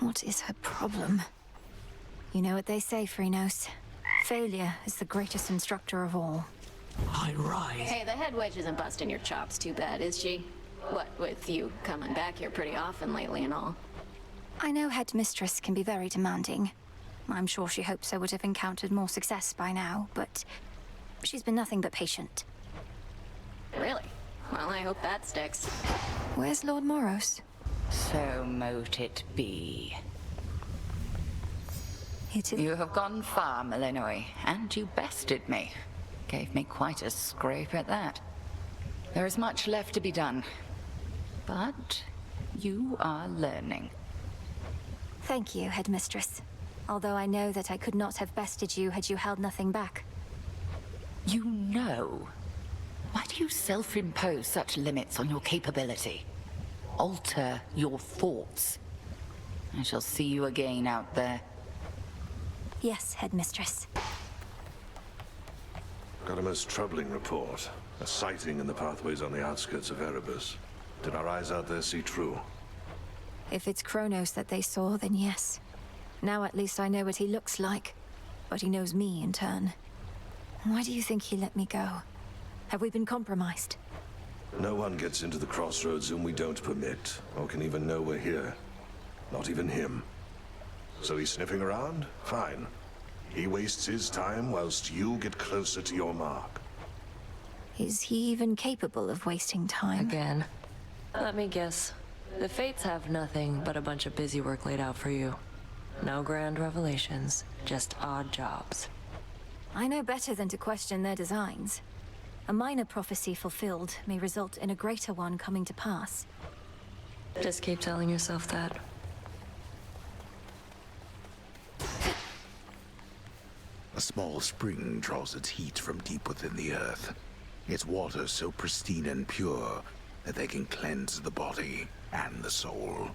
What is her problem? You know what they say, Kronos. Failure is the greatest instructor of all. I rise. Hey, the head wedge isn't busting your chops too bad, is she? What, with you coming back here pretty often lately and all? I know Headmistress can be very demanding. I'm sure she hopes I would have encountered more success by now, but she's been nothing but patient. Really? Well, I hope that sticks. Where's Lord Moros? So mote it be. It is... You have gone far, Malinois, and you bested me. Gave me quite a scrape at that. There is much left to be done, but you are learning. Thank you, Headmistress. Although I know that I could not have bested you had you held nothing back. You know. Why do you self-impose such limits on your capability? Alter your thoughts. I shall see you again out there. Yes, Headmistress. Got a most troubling report. A sighting in the pathways on the outskirts of Erebus. Did our eyes out there see true? If it's Kronos that they saw, then yes. Now at least I know what he looks like. But he knows me in turn. Why do you think he let me go? Have we been compromised? No one gets into the crossroads whom we don't permit, or can even know we're here. Not even him. So he's sniffing around? Fine. He wastes his time whilst you get closer to your mark. Is he even capable of wasting time? Again. Let me guess. The Fates have nothing but a bunch of busy work laid out for you. No grand revelations, just odd jobs. I know better than to question their designs. A minor prophecy fulfilled may result in a greater one coming to pass. Just keep telling yourself that. A small spring draws its heat from deep within the earth. Its water so pristine and pure that they can cleanse the body and the soul.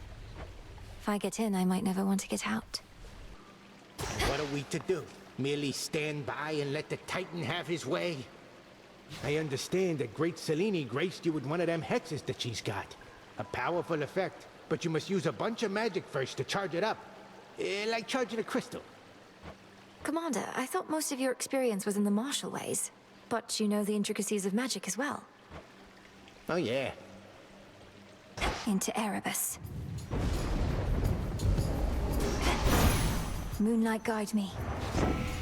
If I get in, I might never want to get out. What are we to do? Merely stand by and let the Titan have his way? I understand that Great Selene graced you with one of them hexes that she's got. A powerful effect, but you must use a bunch of magic first to charge it up. Like charging a crystal. Commander, I thought most of your experience was in the martial ways. But you know the intricacies of magic as well. Oh yeah. Into Erebus. Moonlight, guide me.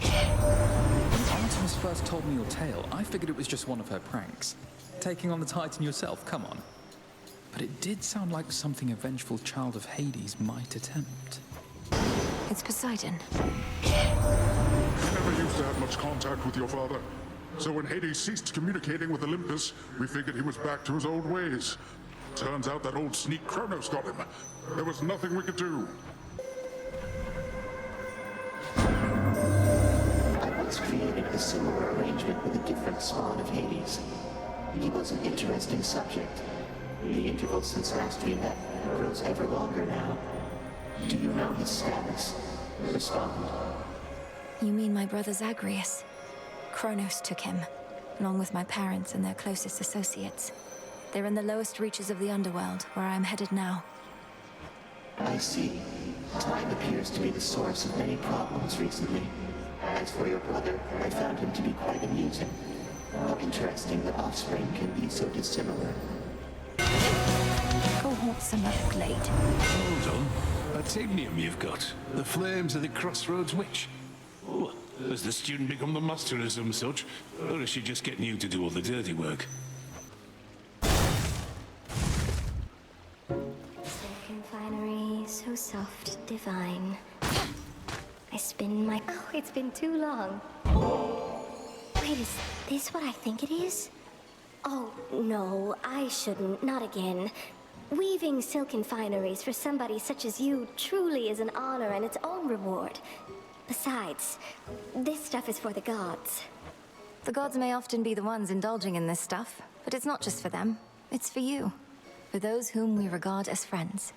When Artemis first told me your tale, I figured it was just one of her pranks. Taking on the Titan yourself, come on. But it did sound like something a vengeful child of Hades might attempt. It's Poseidon. You never used to have much contact with your father. So when Hades ceased communicating with Olympus, we figured he was back to his old ways. Turns out that old sneak Kronos got him. There was nothing we could do. I once created a similar arrangement with a different spawn of Hades. He was an interesting subject. The interval since last we met grows ever longer now. Do you know his status? Respond. You mean my brother Zagreus? Kronos took him, along with my parents and their closest associates. They're in the lowest reaches of the underworld, where I am headed now. I see. Time appears to be the source of many problems recently. As for your brother, I found him to be quite amusing. How interesting that offspring can be so dissimilar. Go haunt some other glade. Hold on. Atinium you've got. The flames of the Crossroads witch. Oh, has the student become the master of some such? Or is she just getting you to do all the dirty work? Silken finery, so soft, divine. I spin my... Oh, it's been too long. Wait, is this what I think it is? Oh, no, I shouldn't. Not again. Weaving silken fineries for somebody such as you truly is an honor and its own reward. Besides, this stuff is for the gods. The gods may often be the ones indulging in this stuff, but it's not just for them. It's for you. For those whom we regard as friends.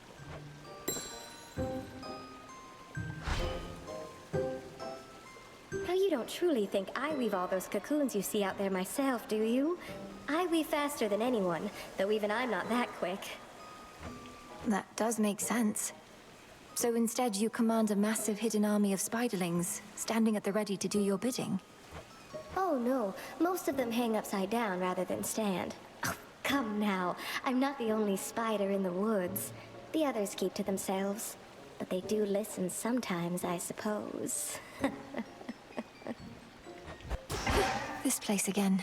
Now, you don't truly think I weave all those cocoons you see out there myself, do you? I weave faster than anyone, though even I'm not that quick. That does make sense. So instead you command a massive hidden army of spiderlings, standing at the ready to do your bidding. Oh no, most of them hang upside down rather than stand. Oh, come now, I'm not the only spider in the woods. The others keep to themselves. But they do listen sometimes, I suppose. This place again.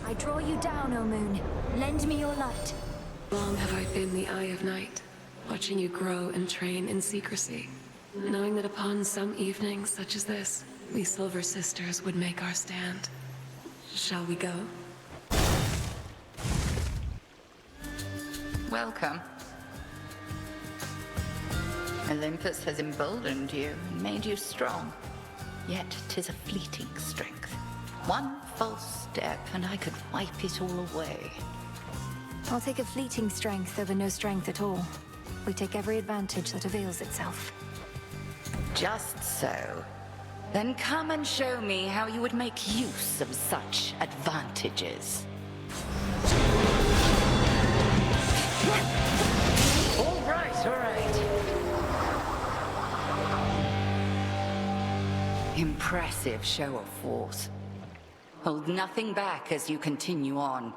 I draw you down, O moon. Lend me your light. Long have I been the eye of night, watching you grow and train in secrecy, knowing that upon some evening such as this, we Silver Sisters would make our stand. Shall we go? Welcome. Olympus has emboldened you and made you strong. Yet 'tis a fleeting strength. One false step and I could wipe it all away. I'll take a fleeting strength over no strength at all. We take every advantage that avails itself. Just so. Then come and show me how you would make use of such advantages. All right, all right. Impressive show of force. Hold nothing back as you continue on.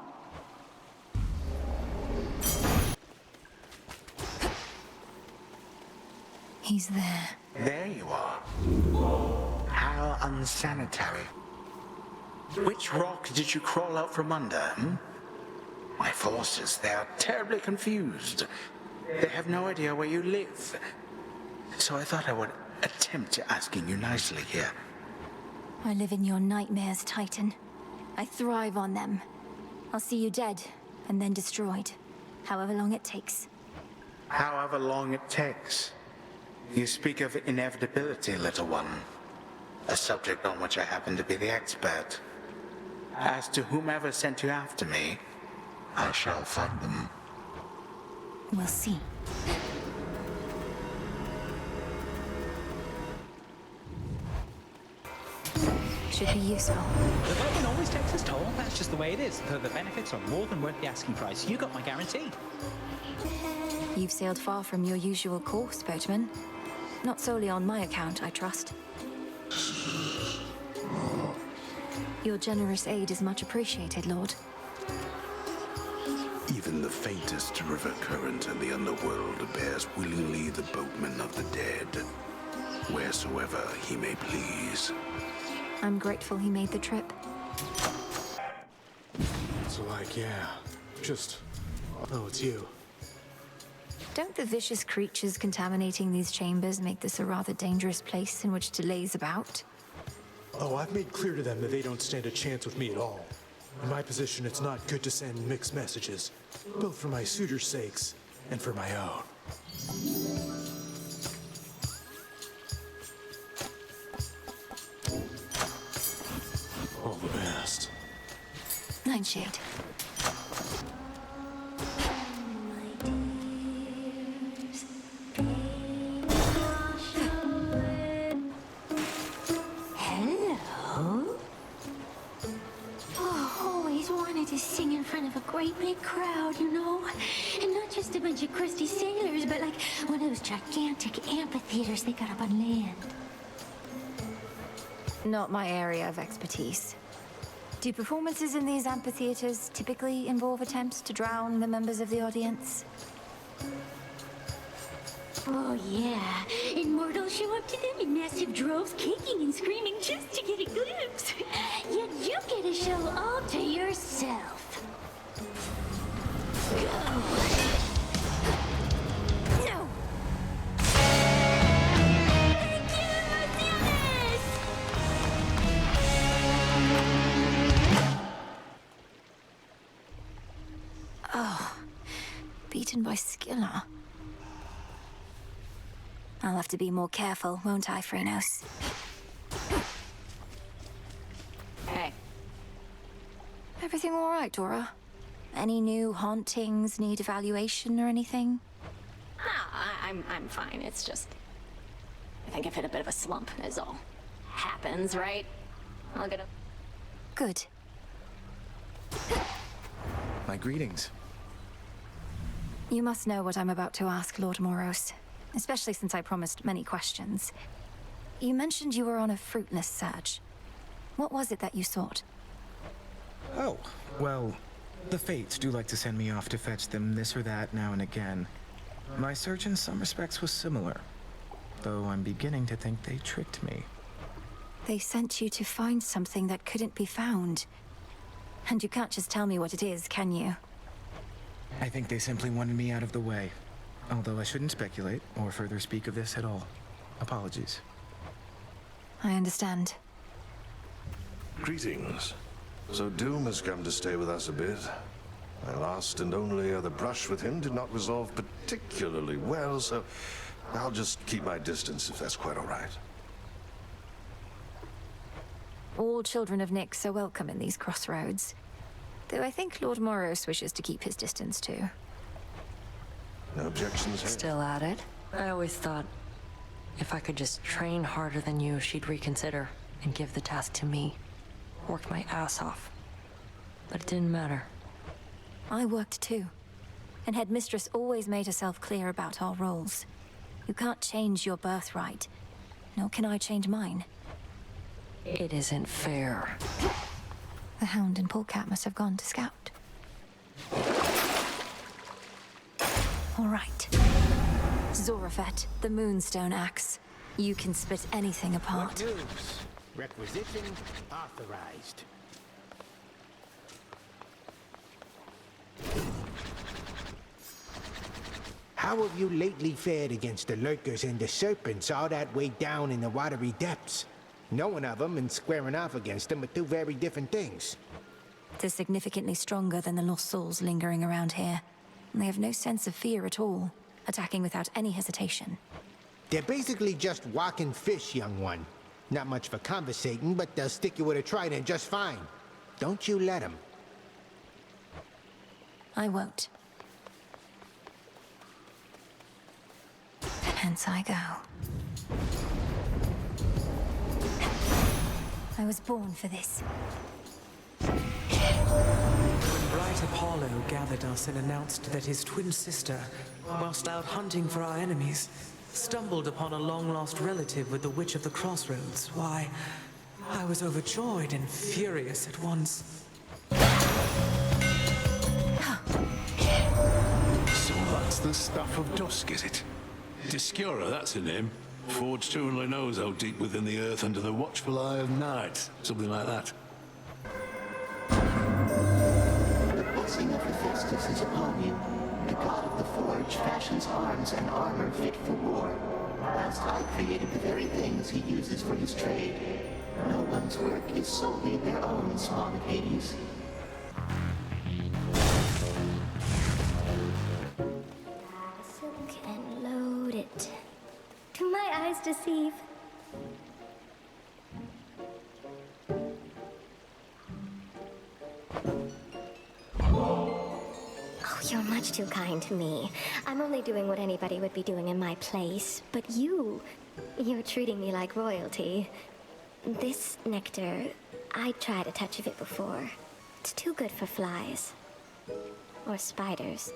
He's there. There you are. How unsanitary. Which rock did you crawl out from under, hmm? My forces, they are terribly confused. They have no idea where you live. So I thought I would attempt asking you nicely here. I live in your nightmares, Titan. I thrive on them. I'll see you dead, and then destroyed. However long it takes. However long it takes. You speak of inevitability, little one. A subject on which I happen to be the expert. As to whomever sent you after me, I shall find them. We'll see. Should be useful. The burden always takes its toll. That's just the way it is. Though the benefits are more than worth the asking price. You got my guarantee. You've sailed far from your usual course, boatman. Not solely on my account, I trust. Your generous aid is much appreciated, Lord. Even the faintest river current in the underworld bears willingly the boatman of the dead, wheresoever he may please. I'm grateful he made the trip. So yeah, oh, it's you. Don't the vicious creatures contaminating these chambers make this a rather dangerous place in which to laze about? Oh, I've made clear to them that they don't stand a chance with me at all. In my position, it's not good to send mixed messages, both for my suitors' sakes and for my own. All the best. Nightshade. Sing in front of a great big crowd, you know? And not just a bunch of crusty sailors, but like one of those gigantic amphitheaters they got up on land. Not my area of expertise. Do performances in these amphitheaters typically involve attempts to drown the members of the audience? Oh yeah, and mortals show up to them in massive droves, kicking and screaming just to get a glimpse. Yet you get a show all to yourself. No! Oh, beaten by Skilla. I'll have to be more careful, won't I, Kronos? Hey. Everything all right, Dora? Any new hauntings need evaluation or anything? I'm fine. It's just... I think I've hit a bit of a slump, is all. Happens, right? I'll get a... Good. My greetings. You must know what I'm about to ask, Lord Moros, especially since I promised many questions. You mentioned you were on a fruitless search. What was it that you sought? Oh, well, the Fates do like to send me off to fetch them this or that now and again. My search in some respects was similar, though I'm beginning to think they tricked me. They sent you to find something that couldn't be found. And you can't just tell me what it is, can you? I think they simply wanted me out of the way. Although I shouldn't speculate or further speak of this at all. Apologies. I understand. Greetings. So Doom has come to stay with us a bit. My last and only other brush with him did not resolve particularly well, so I'll just keep my distance if that's quite all right. All children of Nyx are welcome in these crossroads. Though I think Lord Moros wishes to keep his distance too. No objections here? Still at it? I always thought if I could just train harder than you, she'd reconsider and give the task to me. Work my ass off. But it didn't matter. I worked too. And Headmistress always made herself clear about our roles. You can't change your birthright, nor can I change mine. It isn't fair. The Hound and Polecat must have gone to scout. All right. Zorafet, the Moonstone Axe. You can split anything apart. What moves? Requisition authorized. How have you lately fared against the lurkers and the serpents all that way down in the watery depths? Knowing of them and squaring off against them are two very different things. They're significantly stronger than the lost souls lingering around here. And they have no sense of fear at all, attacking without any hesitation. They're basically just walking fish, young one. Not much for conversating, but they'll stick you with a trident just fine. Don't you let them. I won't. Hence I go. I was born for this. When bright Apollo gathered us and announced that his twin sister, whilst out hunting for our enemies, stumbled upon a long-lost relative with the Witch of the Crossroads, why, I was overjoyed and furious at once. So that's the stuff of dusk, is it? Discura, that's her name. Forged who only knows how deep within the earth under the watchful eye of night. Something like that. The blessing of Hephaestus is upon you. The god of the forge fashions arms and armor fit for war, whilst I created the very things he uses for his trade. No one's work is solely their own, Spawn of Hades. Silk and load it. Do my eyes deceive? Oh, you're much too kind to me. I'm only doing what anybody would be doing in my place. But you're treating me like royalty. This nectar, I tried a touch of it before. It's too good for flies. Or spiders.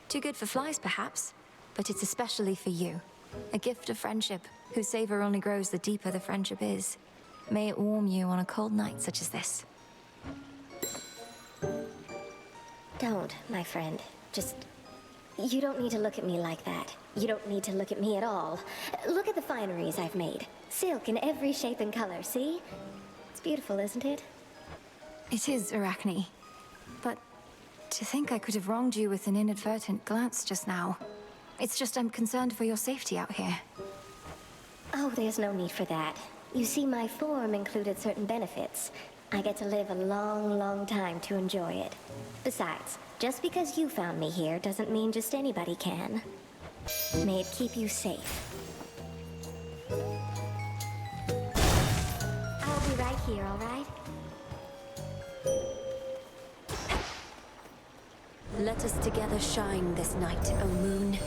Too good for flies, perhaps, but it's especially for you. A gift of friendship, whose savor only grows the deeper the friendship is. May it warm you on a cold night such as this. Don't, my friend. Just... You don't need to look at me like that. You don't need to look at me at all. Look at the fineries I've made. Silk in every shape and color, see? It's beautiful, isn't it? It is, Arachne. But to think I could have wronged you with an inadvertent glance just now. It's just I'm concerned for your safety out here. Oh, there's no need for that. You see, my form included certain benefits. I get to live a long, long time to enjoy it. Besides, just because you found me here doesn't mean just anybody can. May it keep you safe. I'll be right here, all right? Let us together shine this night, O moon.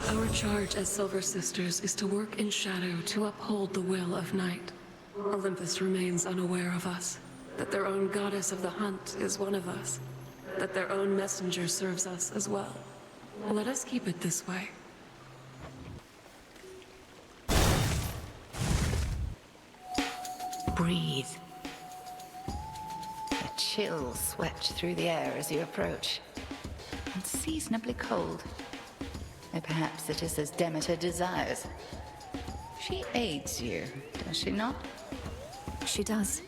Our charge as Silver Sisters is to work in shadow to uphold the will of night. Olympus remains unaware of us, that their own goddess of the hunt is one of us, that their own messenger serves us as well. Let us keep it this way. Breathe. A chill swept through the air as you approach. Unseasonably cold. Or perhaps it is as Demeter desires. She aids you, does she not? She does.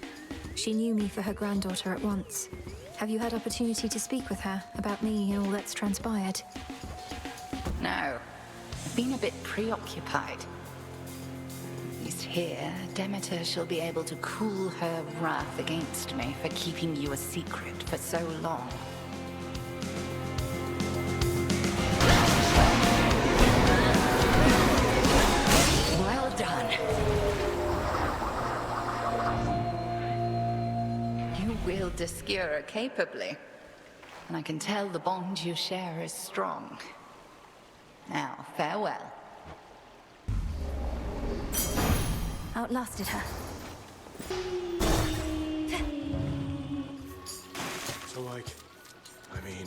She knew me for her granddaughter at once. Have you had opportunity to speak with her about me and all that's transpired? No. I've been a bit preoccupied. At least here, Demeter shall be able to cool her wrath against me for keeping you a secret for so long. Well done. You wield Obscura capably, and I can tell the bond you share is strong. Now, farewell. Outlasted her. So, like, I mean,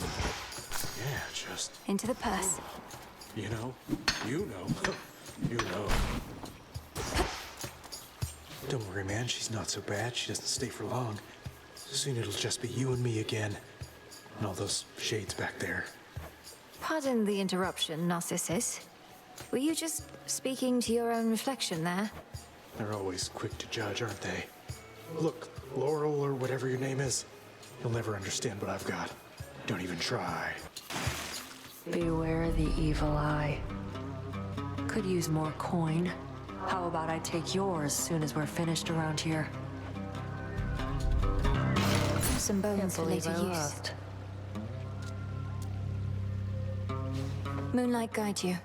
yeah, just... Into the purse. You know? You know. You know. Don't worry, man. She's not so bad. She doesn't stay for long. Soon it'll just be you and me again. And all those shades back there. Pardon the interruption, Narcissus. Were you just speaking to your own reflection there? They're always quick to judge, aren't they? Look, Laurel or whatever your name is, you'll never understand what I've got. Don't even try. Beware the evil eye. Could use more coin. How about I take yours soon as we're finished around here? Some bones for later use. Moonlight guide you.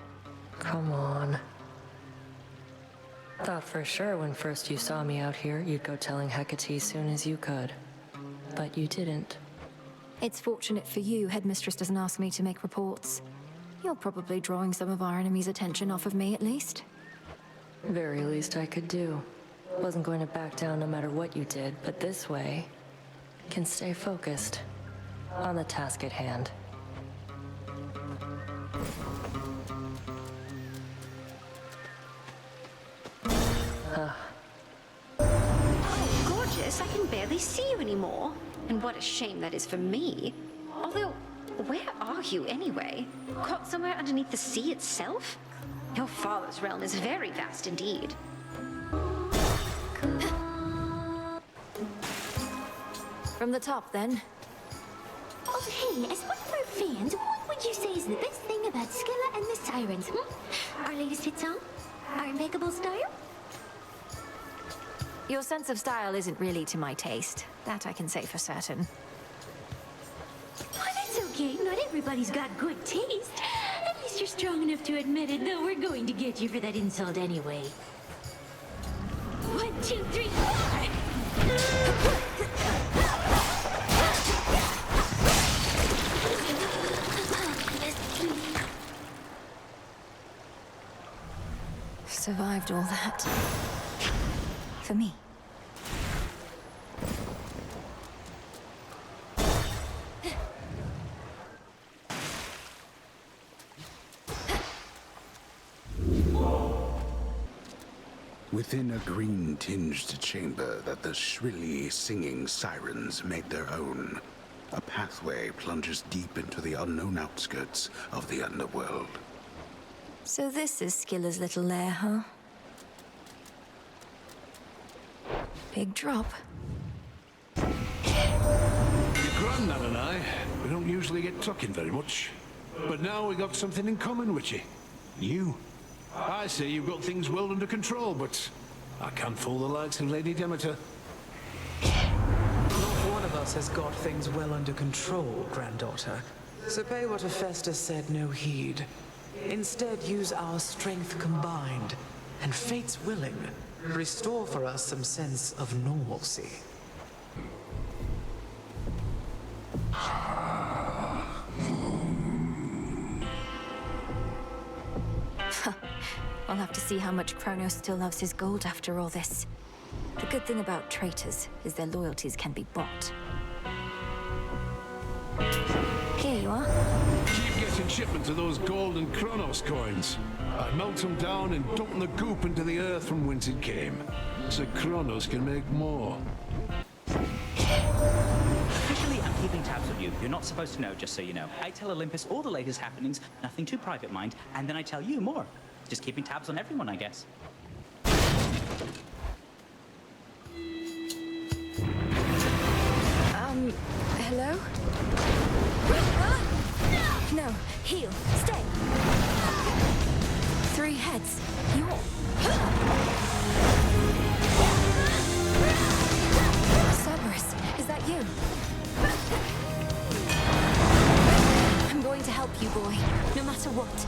Come on. Thought for sure when first you saw me out here, you'd go telling Hecate soon as you could. But you didn't. It's fortunate for you, Headmistress doesn't ask me to make reports. You're probably drawing some of our enemy's attention off of me, at least. Very least I could do. Wasn't going to back down no matter what you did, but this way, can stay focused on the task at hand. Oh, gorgeous, I can barely see you anymore. And what a shame that is for me. Although, where are you anyway? Caught somewhere underneath the sea itself? Your father's realm is very vast indeed. From the top, then. Oh, hey, as one of our fans, what would you say is the best thing about Scylla and the Sirens, Our latest hit song? Our impeccable style? Your sense of style isn't really to my taste. That I can say for certain. Oh, that's okay. Not everybody's got good taste. At least you're strong enough to admit it, though we're going to get you for that insult anyway. 1, 2, 3, 4! Survived all that. For me. Within a green-tinged chamber that the shrilly singing sirens made their own, a pathway plunges deep into the unknown outskirts of the underworld. So this is Scylla's little lair, huh? Big drop. Your granddad and I, we don't usually get talking very much. But now we got something in common with you. You. I say you've got things well under control, but I can't fool the likes of Lady Demeter. Not one of us has got things well under control, granddaughter. So pay what Hephaestus said no heed. Instead, use our strength combined, and fate's willing, restore for us some sense of normalcy. I'll have to see how much Kronos still loves his gold after all this. The good thing about traitors is their loyalties can be bought. Here you are. Keep getting shipment of those gold and Kronos coins. I'd melt them down and dump the goop into the earth from whence it came, so Kronos can make more. Officially, I'm keeping tabs on you. You're not supposed to know, just so you know. I tell Olympus all the latest happenings, nothing too private, mind, and then I tell you more. Just keeping tabs on everyone, I guess. Hello? No, heal, stay. 3 heads. You're... Cerberus, is that you? I'm going to help you, boy, no matter what.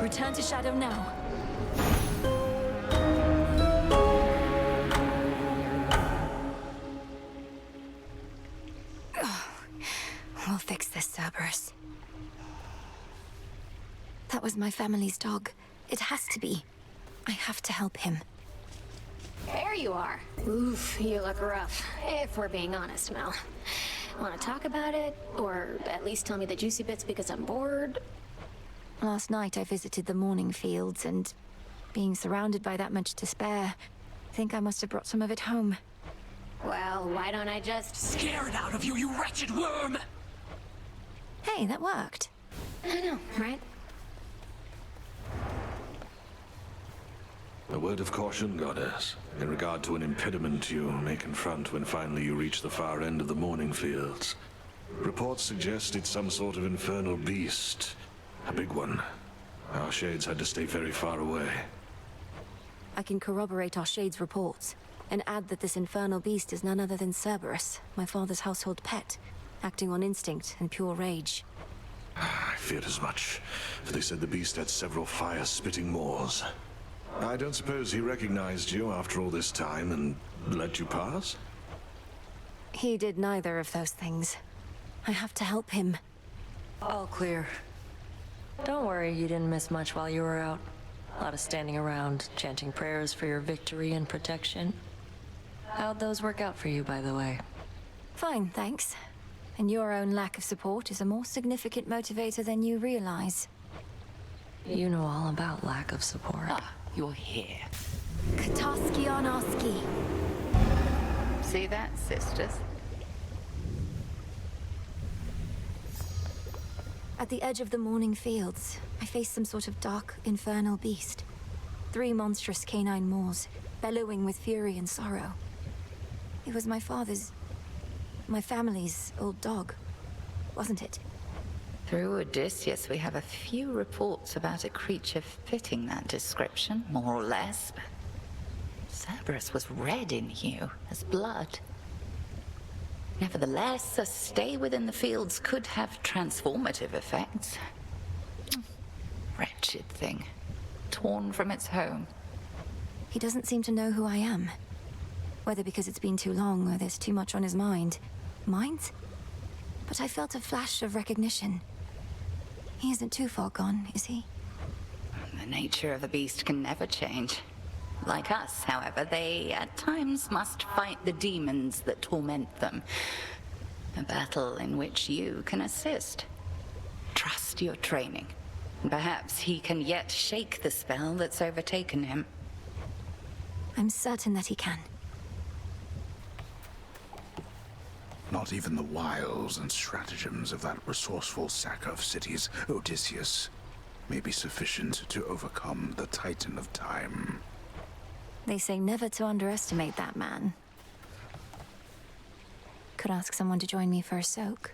Return to Shadow now. We'll fix this, Cerberus. That was my family's dog. It has to be. I have to help him. There you are. Oof, you look rough, if we're being honest, Mel. Want to talk about it? Or at least tell me the juicy bits because I'm bored? Last night I visited the mourning fields, and being surrounded by that much despair, I think I must have brought some of it home. Well, why don't I just... Scare it out of you, you wretched worm! Hey, that worked. I know, right? A word of caution, Goddess, in regard to an impediment you may confront when finally you reach the far end of the mourning fields. Reports suggest it's some sort of infernal beast. A big one. Our shades had to stay very far away. I can corroborate our Shade's reports, and add that this infernal beast is none other than Cerberus, my father's household pet, acting on instinct and pure rage. I feared as much, for they said the beast had several fire-spitting maws. I don't suppose he recognized you after all this time and let you pass? He did neither of those things. I have to help him. All clear. Don't worry, you didn't miss much while you were out. A lot of standing around, chanting prayers for your victory and protection. How'd those work out for you, by the way? Fine, thanks. And your own lack of support is a more significant motivator than you realize. You know all about lack of support. Ah, you're here. Kataski on Oski. See that, sisters? At the edge of the mourning fields, I faced some sort of dark, infernal beast. 3 monstrous canine maws, bellowing with fury and sorrow. It was my family's old dog, wasn't it? Through Odysseus, we have a few reports about a creature fitting that description, more or less. But Cerberus was red in hue, as blood. Nevertheless, a stay within the fields could have transformative effects. Wretched thing, torn from its home. He doesn't seem to know who I am. Whether because it's been too long or there's too much on his mind. Mind? But I felt a flash of recognition. He isn't too far gone, is he? The nature of a beast can never change. Like us, however, they at times must fight the demons that torment them. A battle in which you can assist. Trust your training. Perhaps he can yet shake the spell that's overtaken him. I'm certain that he can. Not even the wiles and stratagems of that resourceful sacker of cities, Odysseus, may be sufficient to overcome the Titan of Time. They say never to underestimate that man. Could ask someone to join me for a soak.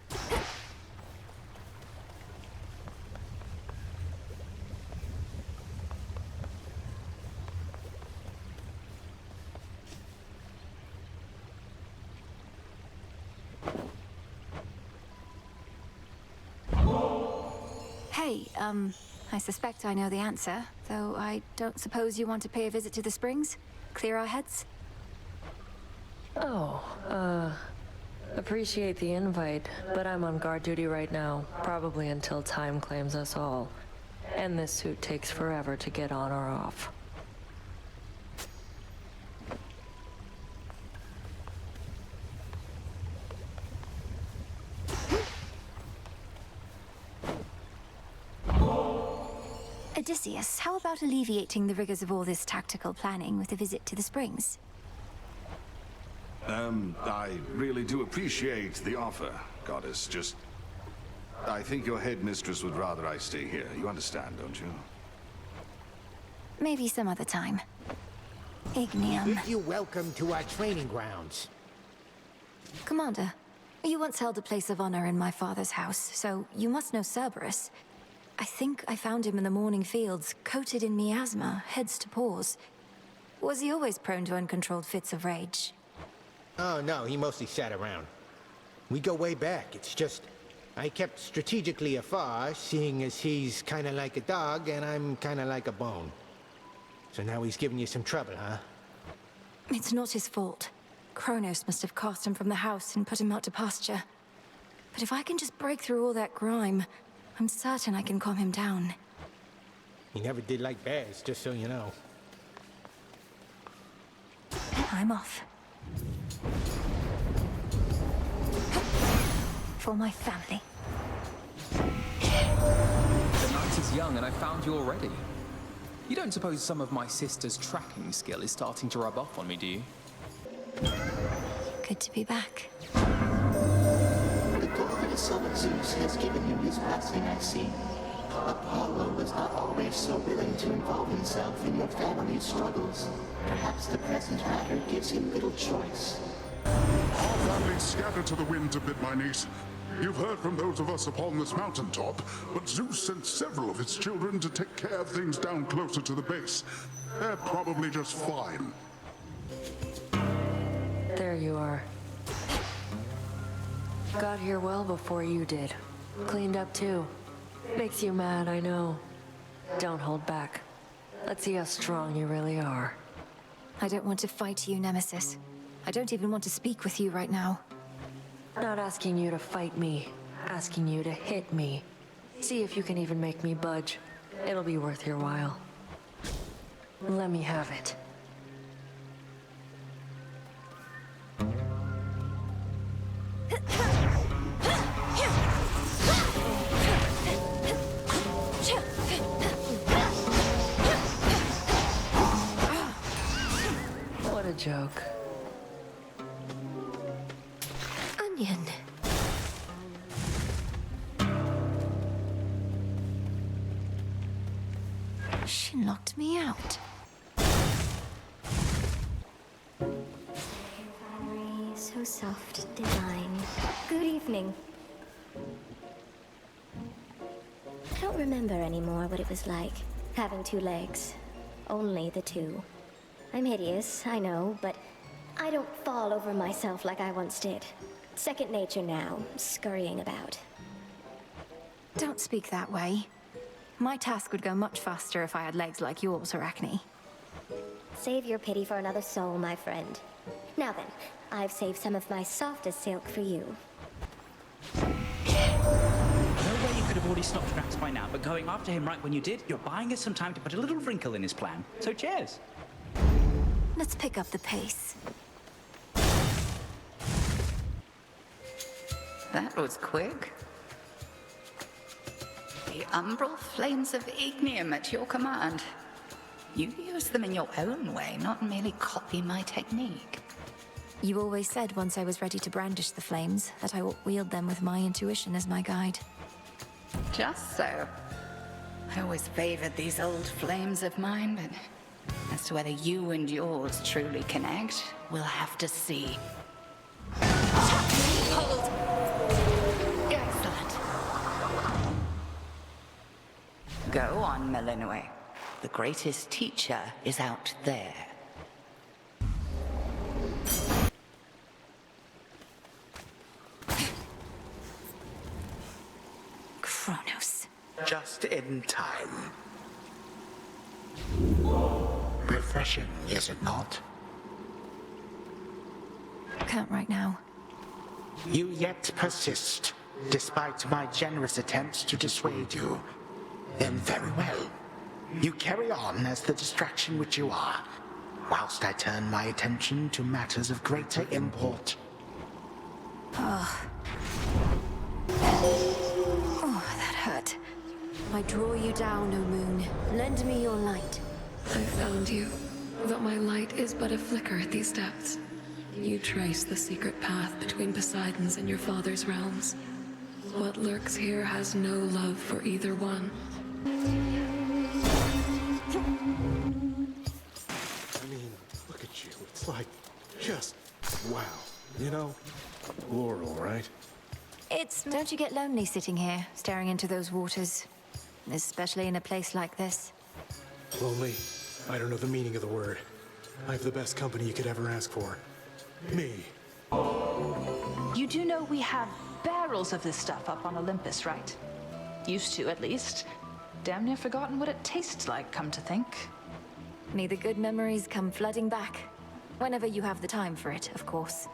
Hey, I suspect I know the answer, though I don't suppose you want to pay a visit to the springs? Clear our heads? Oh, Appreciate the invite, but I'm on guard duty right now, probably until time claims us all. And this suit takes forever to get on or off. Odysseus, how about alleviating the rigors of all this tactical planning with a visit to the springs? I really do appreciate the offer, Goddess. Just... I think your headmistress would rather I stay here. You understand, don't you? Maybe some other time. Ignium. Bid you welcome to our training grounds. Commander, you once held a place of honor in my father's house, so you must know Cerberus. I think I found him in the morning fields, coated in miasma, heads to paws. Was he always prone to uncontrolled fits of rage? Oh, no, he mostly sat around. We go way back. It's just, I kept strategically afar, seeing as he's kinda like a dog and I'm kinda like a bone. So now he's giving you some trouble, huh? It's not his fault. Kronos must have cast him from the house and put him out to pasture. But if I can just break through all that grime, I'm certain I can calm him down. He never did like bears, just so you know. I'm off. For my family. The night is young and I found you already. You don't suppose some of my sister's tracking skill is starting to rub off on me, do you? Good to be back. The glorious son of Zeus has given you his blessing, I see. Apollo was not always so willing to involve himself in your family's struggles. Perhaps the present matter gives him little choice. Our family scattered to the winds a bit, my niece. You've heard from those of us upon this mountaintop, but Zeus sent several of his children to take care of things down closer to the base. They're probably just fine. There you are. Got here well before you did. Cleaned up too. Makes you mad, I know. Don't hold back. Let's see how strong you really are. I don't want to fight you, Nemesis. I don't even want to speak with you right now. Not asking you to fight me. Asking you to hit me. See if you can even make me budge. It'll be worth your while. Let me have it. What a joke. Onion. She locked me out. Refinery, so soft, divine. Good evening. I don't remember anymore what it was like, having two legs. Only the two. I'm hideous, I know, but I don't fall over myself like I once did. Second nature now, scurrying about. Don't speak that way. My task would go much faster if I had legs like yours, Arachne. Save your pity for another soul, my friend. Now then, I've saved some of my softest silk for you. No way you could have already stopped Drax by now, but going after him right when you did, you're buying us some time to put a little wrinkle in his plan. So cheers. Let's pick up the pace. That was quick. The umbral flames of ignium at your command. You use them in your own way, not merely copy my technique. You always said once I was ready to brandish the flames that I ought wield them with my intuition as my guide. Just so. I always favored these old flames of mine, but as to whether you and yours truly connect, we'll have to see. Hold! Excellent. Go on, Melinue. The greatest teacher is out there. Kronos. Just in time. Refreshing, is it not? Can't right now. You yet persist, despite my generous attempts to dissuade you. Then very well. You carry on as the distraction which you are, whilst I turn my attention to matters of greater import. Oh, that hurt. I draw you down, O moon. Lend me your light. I found you, but my light is but a flicker at these depths. You trace the secret path between Poseidon's and your father's realms. What lurks here has no love for either one. I mean, look at you. It's like, just wow. You know? Laurel, right? Don't you get lonely sitting here, staring into those waters? Especially in a place like this. Lonely? I don't know the meaning of the word. I have the best company you could ever ask for. Me. You do know we have barrels of this stuff up on Olympus, right? Used to, at least. Damn near forgotten what it tastes like, come to think. May the good memories come flooding back. Whenever you have the time for it, of course.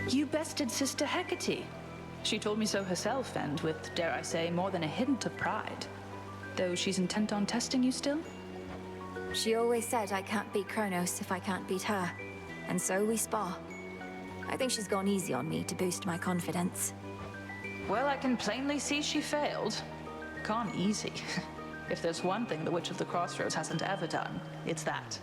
You bested Sister Hecate. She told me so herself, and with, dare I say, more than a hint of pride. Though she's intent on testing you still? She always said I can't beat Kronos if I can't beat her. And so we spar. I think she's gone easy on me to boost my confidence. Well, I can plainly see she failed. Gone easy. If there's one thing the Witch of the Crossroads hasn't ever done, it's that.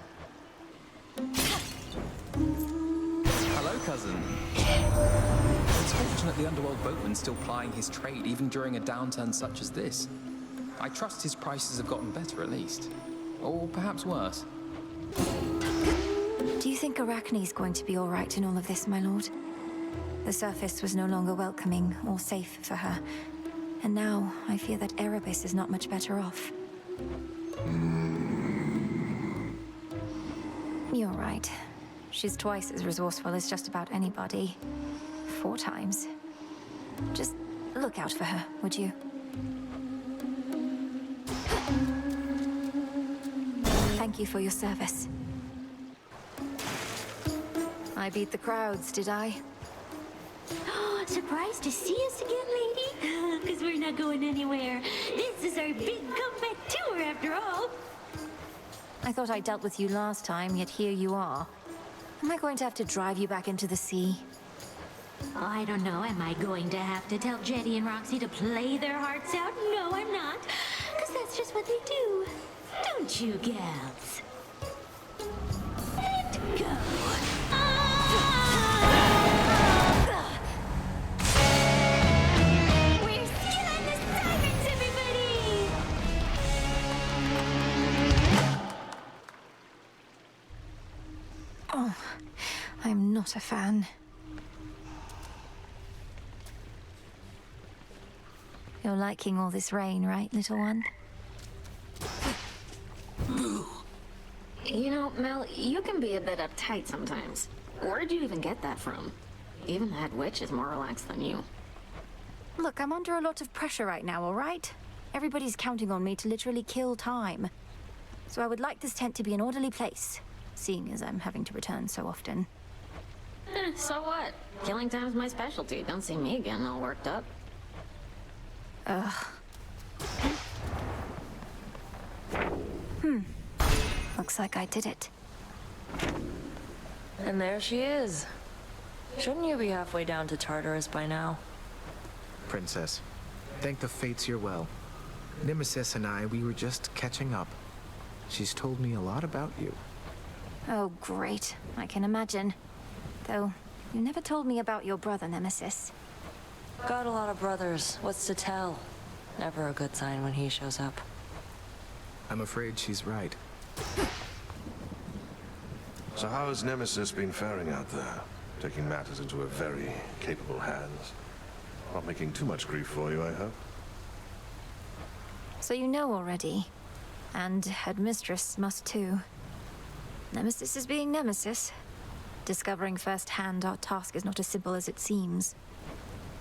Hello, cousin. It's fortunate the underworld boatman's still plying his trade even during a downturn such as this. I trust his prices have gotten better at least. Or perhaps worse. Do you think Arachne's going to be all right in all of this, my lord? The surface was no longer welcoming or safe for her. And now I fear that Erebus is not much better off. You're right. She's twice as resourceful as just about anybody. 4 times. Just look out for her, would you? Thank you for your service. I beat the crowds, did I? Surprised to see us again, lady? Because we're not going anywhere. This is our big comeback tour, after all. I thought I dealt with you last time, yet here you are. Am I going to have to drive you back into the sea? Oh, I don't know. Am I going to have to tell Jetty and Roxy to play their hearts out? No, I'm not. Because that's just what they do. Don't you, gals? And go. We're stealing the sirens, everybody! Oh, I'm not a fan. You're liking all this rain, right, little one? You know, Mel, you can be a bit uptight sometimes. Where'd you even get that from? Even that witch is more relaxed than you. Look, I'm under a lot of pressure right now, all right? Everybody's counting on me to literally kill time. So I would like this tent to be an orderly place, seeing as I'm having to return so often. So what? Killing time's my specialty. Don't see me getting all worked up. Ugh. Looks like I did it. And there she is. Shouldn't you be halfway down to Tartarus by now? Princess, thank the fates you're well. Nemesis and I, we were just catching up. She's told me a lot about you. Oh, great. I can imagine. Though, you never told me about your brother, Nemesis. Got a lot of brothers. What's to tell? Never a good sign when he shows up. I'm afraid she's right. So how has Nemesis been faring out there? Taking matters into her very capable hands. Not making too much grief for you, I hope. So you know already. And Headmistress must too. Nemesis is being Nemesis. Discovering firsthand our task is not as simple as it seems.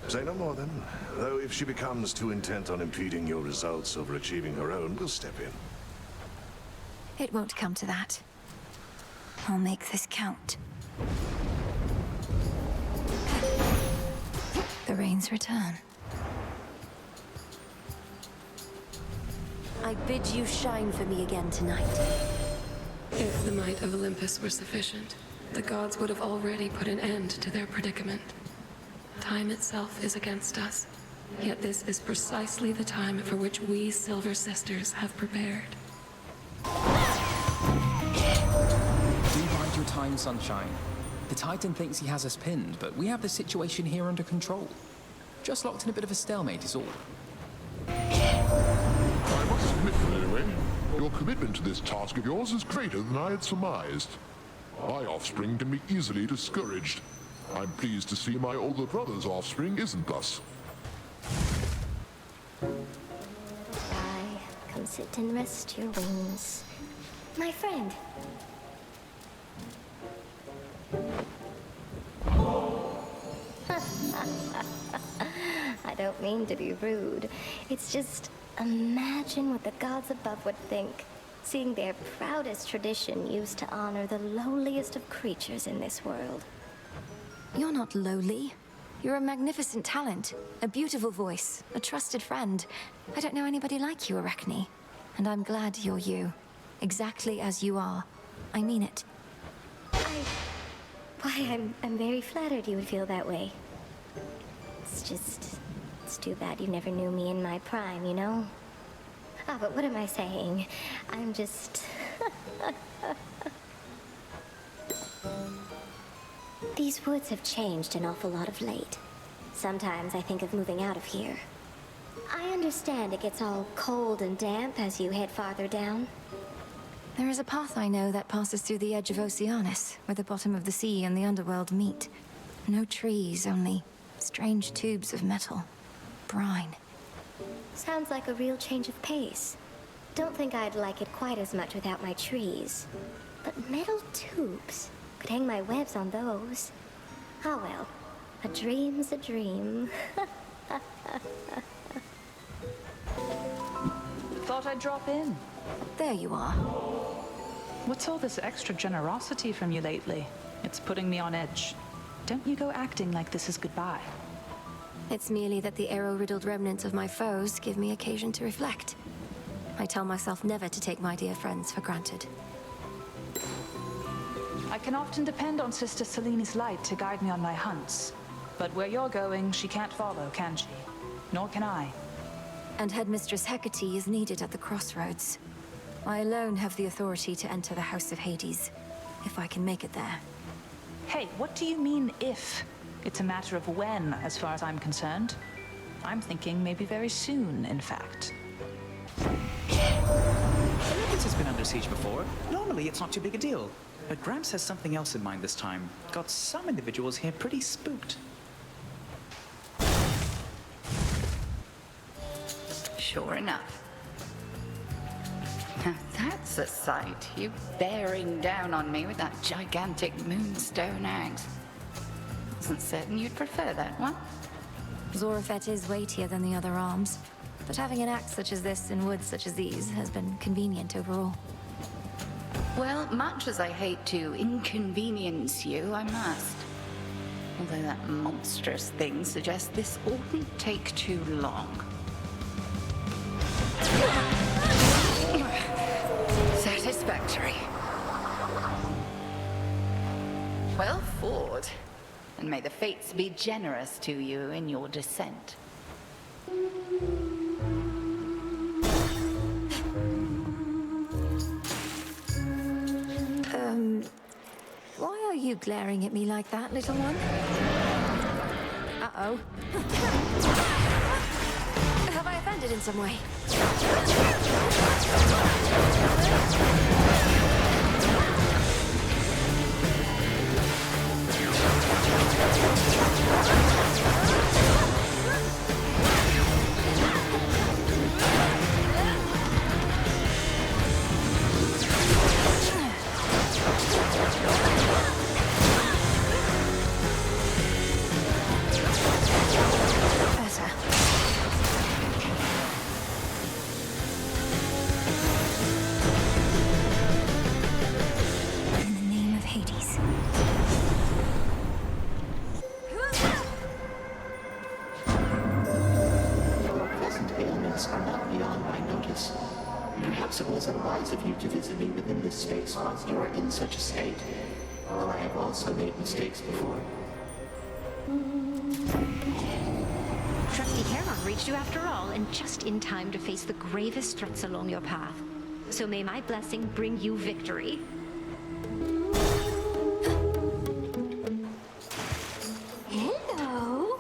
Say no more then. Though if she becomes too intent on impeding your results over achieving her own, we'll step in. It won't come to that. I'll make this count. the rain's return. I bid you shine for me again tonight. If the might of Olympus were sufficient, the gods would have already put an end to their predicament. Time itself is against us, yet this is precisely the time for which we Silver Sisters have prepared. Do bide your time, Sunshine. The Titan thinks he has us pinned, but we have the situation here under control. Just locked in a bit of a stalemate is all. I must admit, anyway, your commitment to this task of yours is greater than I had surmised. My offspring can be easily discouraged. I'm pleased to see my older brother's offspring isn't thus. Come sit and rest your wings. My friend. I don't mean to be rude. It's just, imagine what the gods above would think, seeing their proudest tradition used to honor the lowliest of creatures in this world. You're not lowly. You're a magnificent talent, a beautiful voice, a trusted friend. I don't know anybody like you, Arachne. And I'm glad you're exactly as you are. I mean it. I'm very flattered you would feel that way. It's too bad you never knew me in my prime, you know? Ah, but what am I saying? I'm just... These woods have changed an awful lot of late. Sometimes I think of moving out of here. I understand it gets all cold and damp as you head farther down. There is a path I know that passes through the edge of Oceanus, where the bottom of the sea and the underworld meet. No trees, only strange tubes of metal. Brine. Sounds like a real change of pace. Don't think I'd like it quite as much without my trees. But metal tubes. Could hang my webs on those. Ah well, a dream's a dream. Thought I'd drop in. There you are. What's all this extra generosity from you lately? It's putting me on edge. Don't you go acting like this is goodbye. It's merely that the arrow-riddled remnants of my foes give me occasion to reflect. I tell myself never to take my dear friends for granted. I can often depend on Sister Selene's light to guide me on my hunts. But where you're going, she can't follow, can she? Nor can I. And Headmistress Hecate is needed at the crossroads. I alone have the authority to enter the House of Hades, if I can make it there. Hey, what do you mean, if? It's a matter of when, as far as I'm concerned. I'm thinking maybe very soon, in fact. Olympus has been under siege before. Normally, it's not too big a deal. But Gramps has something else in mind this time. Got some individuals here pretty spooked. Sure enough. Now that's a sight. You bearing down on me with that gigantic moonstone axe. Wasn't certain you'd prefer that one. Zorafet is weightier than the other arms, but having an axe such as this in woods such as these has been convenient overall. Well, much as I hate to inconvenience you, I must. Although that monstrous thing suggests this oughtn't take too long. Satisfactory. Well fought. And may the fates be generous to you in your descent. Why are you glaring at me like that, little one? Uh-oh. Have I offended in some way? In the name of Hades. place. Perhaps it wasn't wise of you to visit me within this space whilst you are in such a state, though I have also made mistakes before. Trusty Heron reached you after all, and just in time to face the gravest threats along your path. So may my blessing bring you victory. Hello?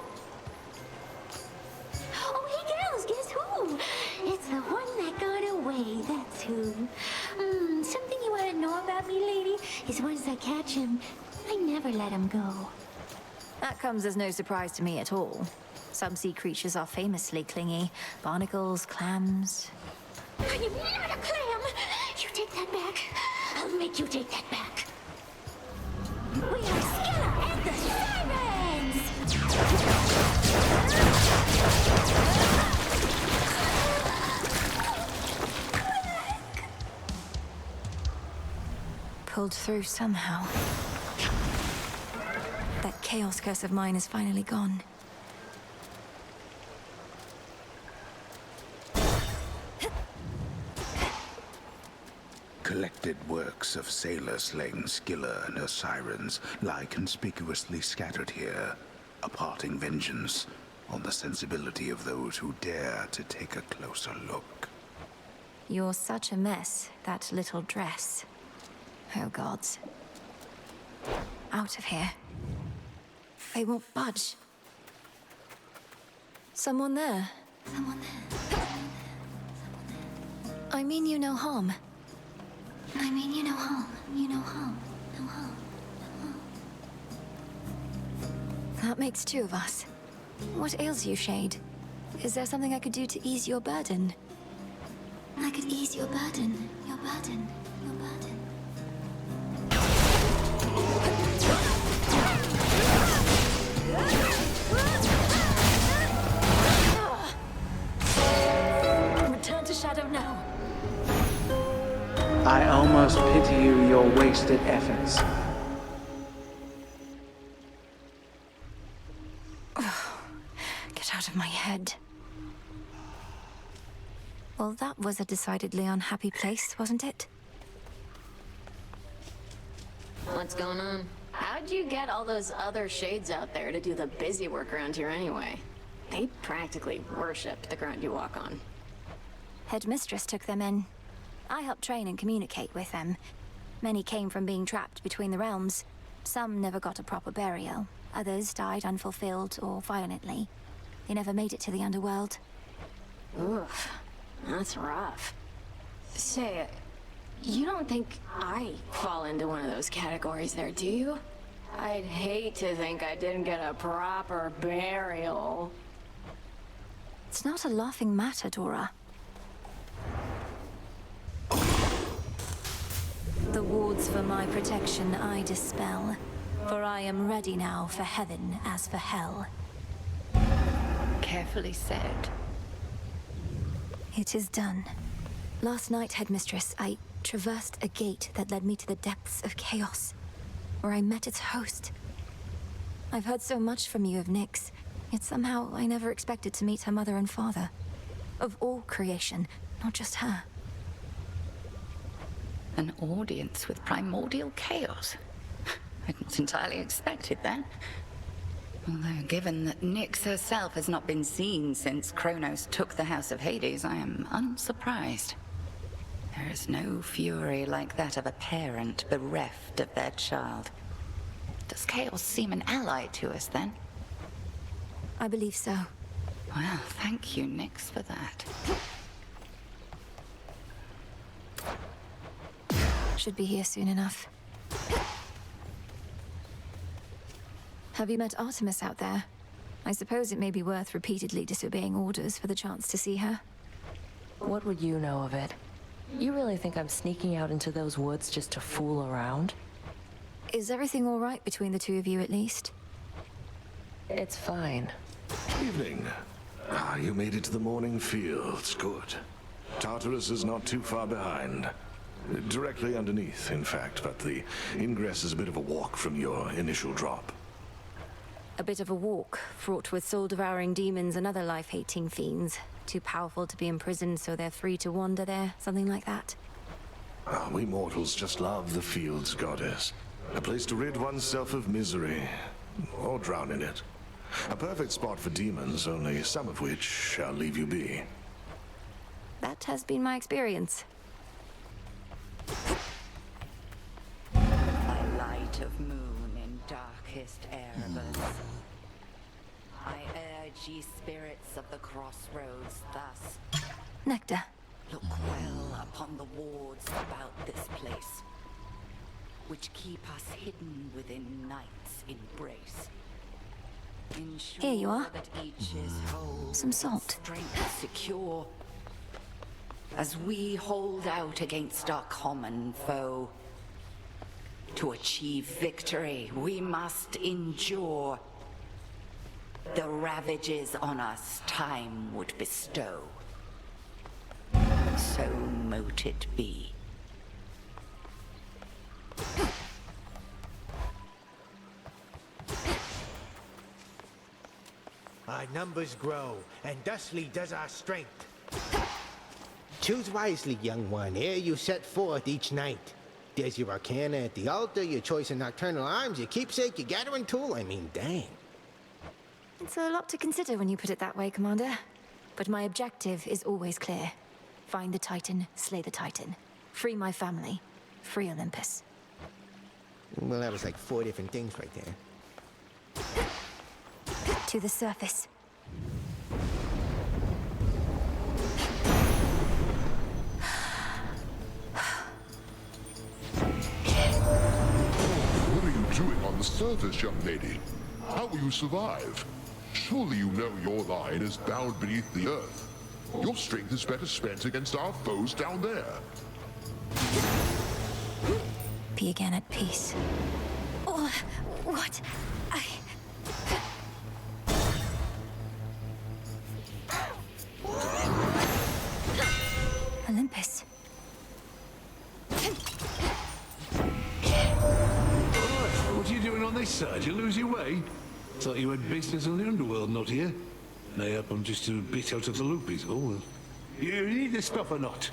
Oh, hey girls, guess who? It's the one that got away, that's who. Something you want to know about me, lady, is once I catch him, I never let him go. That comes as no surprise to me at all. Some sea creatures are famously clingy. Barnacles, clams. I'm not a clam! You take that back. I'll make you take that back. We are Skilla and the Sirens! Pulled through somehow. That chaos curse of mine is finally gone. Collected works of sailors slaying Skilla and her sirens lie conspicuously scattered here, imparting vengeance on the sensibility of those who dare to take a closer look. You're such a mess, that little dress. Oh gods. Out of here. They won't budge. Someone there. Someone there. I mean you no harm. I mean, you know harm. You know harm. No harm. That makes two of us. What ails you, Shade? Is there something I could do to ease your burden? I could ease your burden. Your burden. Your burden. Return to Shadow now. I almost pity you, your wasted efforts. Get out of my head. Well, that was a decidedly unhappy place, wasn't it? What's going on? How'd you get all those other shades out there to do the busy work around here anyway? They practically worship the ground you walk on. Headmistress took them in. I helped train and communicate with them. Many came from being trapped between the realms. Some never got a proper burial. Others died unfulfilled or violently. They never made it to the underworld. Oof, that's rough. Say, you don't think I fall into one of those categories there, do you? I'd hate to think I didn't get a proper burial. It's not a laughing matter, Dora. The wards for my protection I dispel, for I am ready now for heaven as for hell. Carefully said. It is done. Last night, Headmistress, I traversed a gate that led me to the depths of chaos, where I met its host. I've heard so much from you of Nyx, yet somehow I never expected to meet her mother and father. Of all creation, not just her. An audience with primordial chaos. I'd not entirely expected that. Although, given that Nyx herself has not been seen since Kronos took the House of Hades, I am unsurprised. There is no fury like that of a parent bereft of their child. Does chaos seem an ally to us, then? I believe so. Well, thank you, Nyx, for that. Should be here soon enough. Have you met Artemis out there? I suppose it may be worth repeatedly disobeying orders for the chance to see her. What would you know of it? You really think I'm sneaking out into those woods just to fool around? Is everything all right between the two of you, at least? It's fine. Evening. You made it to the morning fields. Good. Tartarus is not too far behind. Directly underneath, in fact, but the ingress is a bit of a walk from your initial drop. A bit of a walk, fraught with soul-devouring demons and other life-hating fiends. Too powerful to be imprisoned, so they're free to wander there, something like that. We mortals just love the fields, goddess. A place to rid oneself of misery, or drown in it. A perfect spot for demons, only some of which shall leave you be. That has been my experience. By light of moon in darkest Erebus, I urge ye spirits of the crossroads thus. Nectar. Look well upon the wards about this place, which keep us hidden within night's embrace. Ensure Here you are. that each is whole, Some salt. strength secure, as we hold out against our common foe. To achieve victory, we must endure the ravages on us time would bestow. So mote it be. Our numbers grow, and thusly does our strength. Choose wisely, young one, ere you set forth each night. There's your arcana at the altar, your choice in nocturnal arms, your keepsake, your gathering tool. I mean, dang. It's a lot to consider when you put it that way, Commander. But my objective is always clear. Find the Titan, slay the Titan. Free my family. Free Olympus. Well, that was like 4 different things right there. To the surface. What are you doing on the surface, young lady? How will you survive? Surely you know your line is bound beneath the earth. Your strength is better spent against our foes down there. Be again at peace. Oh, what? Olympus. What are you doing on this side? You lose your way? Thought you had business on the underworld, not here. Mayhap I'm just a bit out of the loop, is all. You need this stuff or not?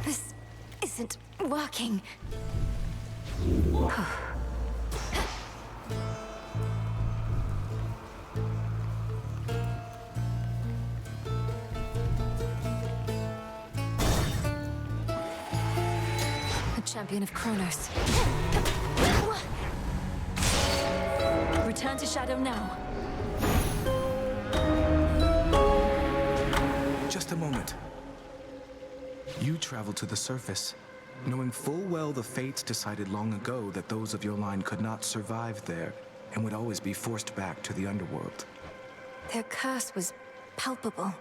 This isn't working. Champion of Kronos. Return to Shadow now. Just a moment. You traveled to the surface, knowing full well the fates decided long ago that those of your line could not survive there and would always be forced back to the underworld. Their curse was palpable.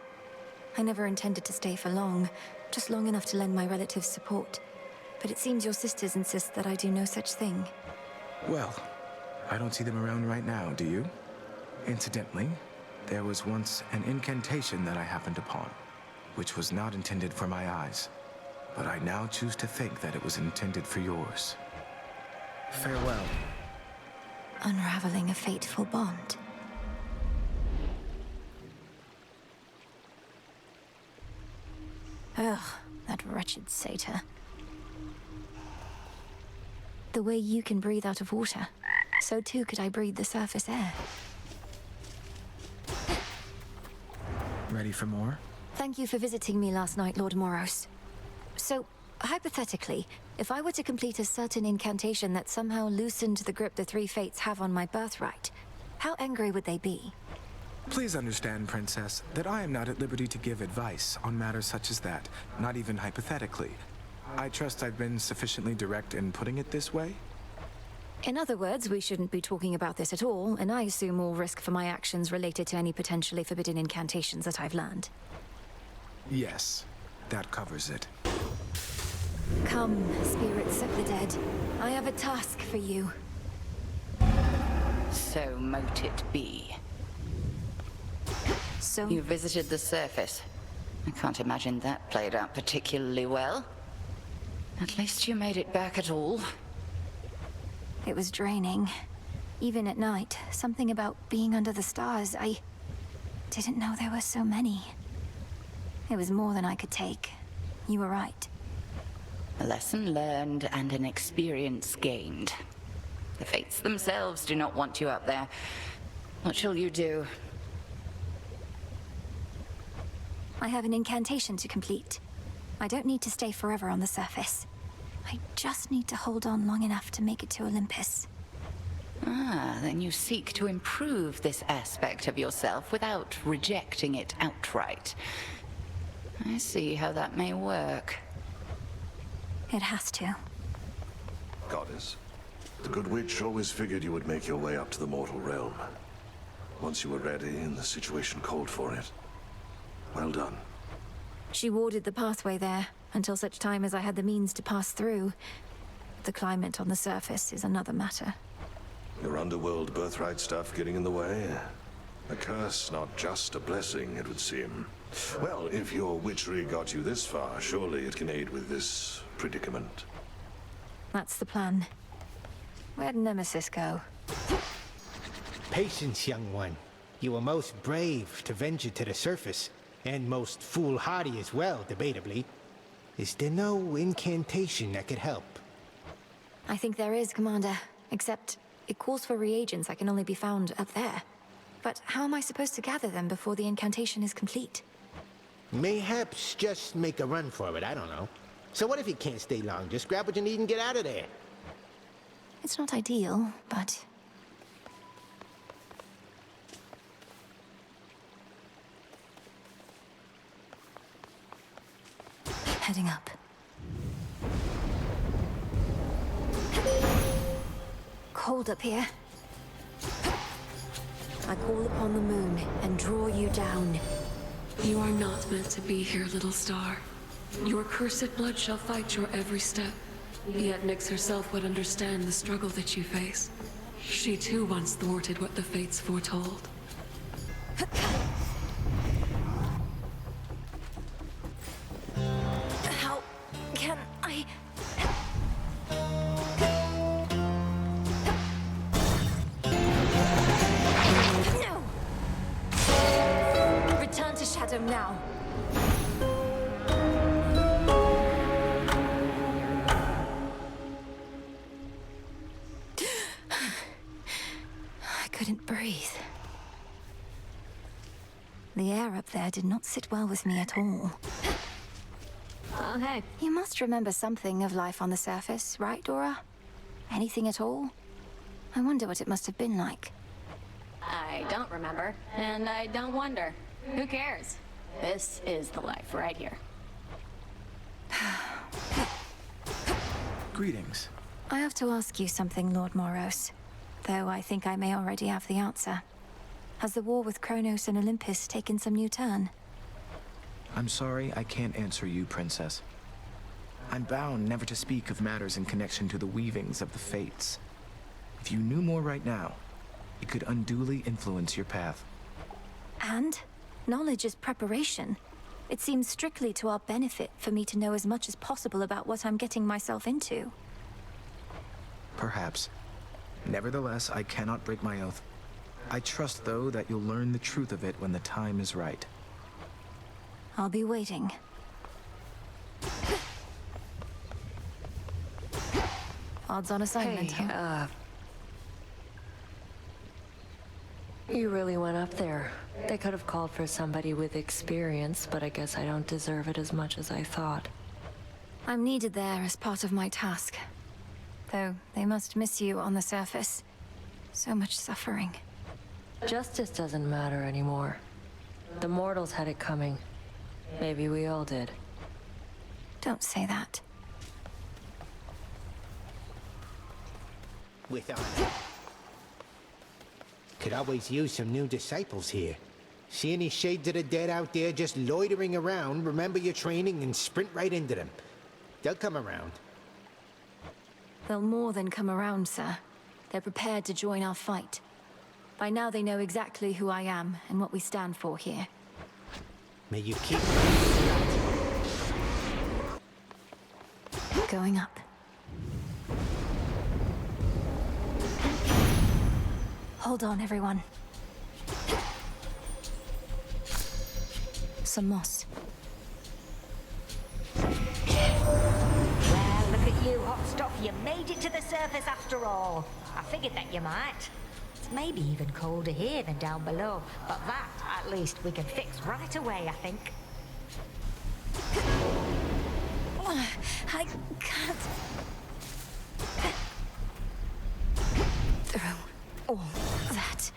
I never intended to stay for long, just long enough to lend my relatives support. But it seems your sisters insist that I do no such thing. Well, I don't see them around right now, do you? Incidentally, there was once an incantation that I happened upon, which was not intended for my eyes. But I now choose to think that it was intended for yours. Farewell. Unraveling a fateful bond. Ugh, that wretched satyr. The way you can breathe out of water, so too could I breathe the surface air. Ready for more? Thank you for visiting me last night, Lord Moros. So, hypothetically, if I were to complete a certain incantation that somehow loosened the grip the three fates have on my birthright, how angry would they be? Please understand, Princess, that I am not at liberty to give advice on matters such as that, not even hypothetically. I trust I've been sufficiently direct in putting it this way? In other words, we shouldn't be talking about this at all, and I assume all risk for my actions related to any potentially forbidden incantations that I've learned. Yes, that covers it. Come, spirits of the dead. I have a task for you. So mote it be. So? You visited the surface. I can't imagine that played out particularly well. At least you made it back at all. It was draining. Even at night, something about being under the stars, I didn't know there were so many. It was more than I could take. You were right. A lesson learned and an experience gained. The Fates themselves do not want you up there. What shall you do? I have an incantation to complete. I don't need to stay forever on the surface. I just need to hold on long enough to make it to Olympus. Ah, then you seek to improve this aspect of yourself without rejecting it outright. I see how that may work. It has to. Goddess, the Good Witch always figured you would make your way up to the mortal realm. Once you were ready and the situation called for it. Well done. She warded the pathway there, until such time as I had the means to pass through. The climate on the surface is another matter. Your underworld birthright stuff getting in the way? A curse, not just a blessing, it would seem. Well, if your witchery got you this far, surely it can aid with this predicament. That's the plan. Where'd Nemesis go? Patience, young one. You were most brave to venture to the surface, and most foolhardy as well, debatably. Is there no incantation that could help? I think there is, Commander. Except, it calls for reagents that can only be found up there. But how am I supposed to gather them before the incantation is complete? Mayhaps just make a run for it, I don't know. So what if you can't stay long? Just grab what you need and get out of there. It's not ideal, but... Heading up. Cold up here. I call upon the moon and draw you down. You are not meant to be here, little star. Your cursed blood shall fight your every step. Yet Nyx herself would understand the struggle that you face. She too once thwarted what the Fates foretold. How can I... No! Return to Shadow now. I couldn't breathe. The air up there did not sit well with me at all. Oh, hey. You must remember something of life on the surface, right, Dora? Anything at all? I wonder what it must have been like. I don't remember, and I don't wonder. Who cares? This is the life right here. Greetings. I have to ask you something, Lord Moros. Though I think I may already have the answer. Has the war with Kronos and Olympus taken some new turn? I'm sorry I can't answer you, Princess. I'm bound never to speak of matters in connection to the weavings of the Fates. If you knew more right now, it could unduly influence your path. And? Knowledge is preparation. It seems strictly to our benefit for me to know as much as possible about what I'm getting myself into. Perhaps. Nevertheless, I cannot break my oath. I trust, though, that you'll learn the truth of it when the time is right. I'll be waiting. Odds on assignment, huh? You really went up there. They could have called for somebody with experience, but I guess I don't deserve it as much as I thought. I'm needed there as part of my task. Though they must miss you on the surface. So much suffering. Justice doesn't matter anymore. The mortals had it coming. Maybe we all did. Don't say that. With honor. Could always use some new disciples here. See any shades of the dead out there just loitering around, remember your training and sprint right into them. They'll come around. They'll more than come around, sir. They're prepared to join our fight. By now they know exactly who I am and what we stand for here. May you keep... Going up. Hold on, everyone. Some moss. Well, look at you, hot stuff. You made it to the surface after all. I figured that you might. It's maybe even colder here than down below, but that, at least, we can fix right away, I think. I can't... Through all that...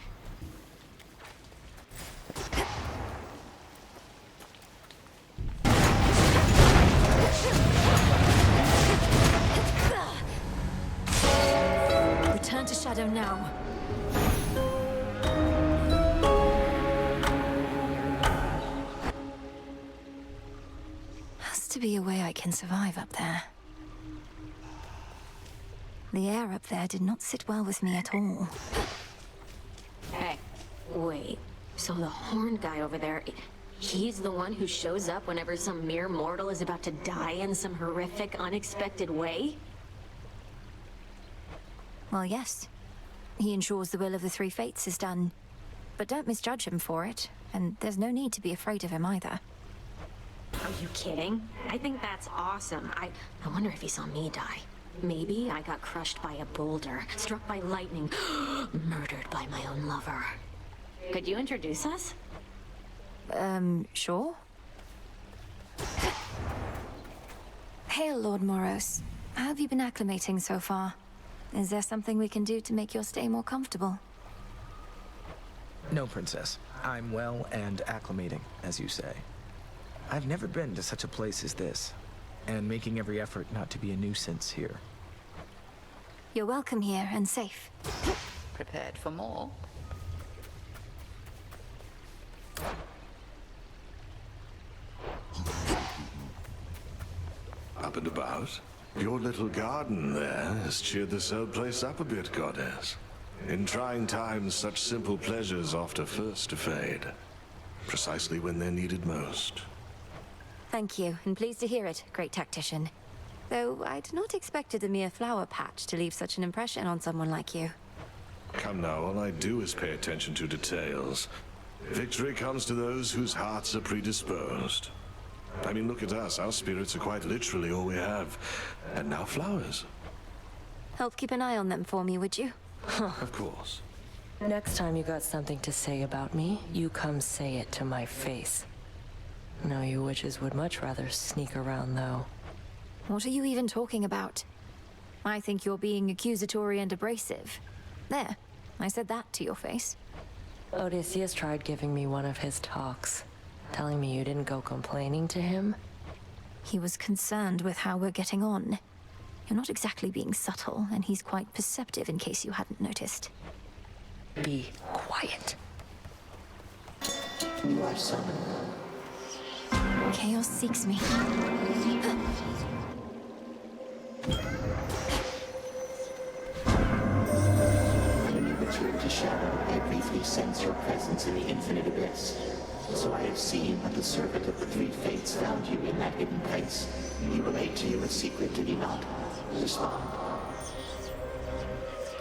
Return to Shadow now. Has to be a way I can survive up there. The air up there did not sit well with me at all. Hey, wait. So the horned guy over there, he's the one who shows up whenever some mere mortal is about to die in some horrific, unexpected way? Well, yes. He ensures the will of the three fates is done. But don't misjudge him for it, and there's no need to be afraid of him either. Are you kidding? I think that's awesome. I wonder if he saw me die. Maybe I got crushed by a boulder, struck by lightning, murdered by my own lover. Could you introduce us? Sure. Hail, Lord Moros. How have you been acclimating so far? Is there something we can do to make your stay more comfortable? No, Princess. I'm well and acclimating, as you say. I've never been to such a place as this, and making every effort not to be a nuisance here. You're welcome here and safe. Prepared for more? Up and about? Your little garden there has cheered this old place up a bit, Goddess. In trying times, such simple pleasures oft are first to fade. Precisely when they're needed most. Thank you, and pleased to hear it, great tactician. Though I'd not expected a mere flower patch to leave such an impression on someone like you. Come now, all I do is pay attention to details. Victory comes to those whose hearts are predisposed. I mean, look at us. Our spirits are quite literally all we have. And now flowers. Help keep an eye on them for me, would you? Of course. Next time you got something to say about me, you come say it to my face. No, you witches would much rather sneak around, though. What are you even talking about? I think you're being accusatory and abrasive. There, I said that to your face. Odysseus tried giving me one of his talks, telling me you didn't go complaining to him. He was concerned with how we're getting on. You're not exactly being subtle, and he's quite perceptive in case you hadn't noticed. Be quiet. You are summoned. Chaos seeks me. When you return to Shadow, I briefly sense your presence in the infinite abyss. So I have seen that the servant of the three fates found you in that hidden place. He relayed to you a secret, did he not? Respond.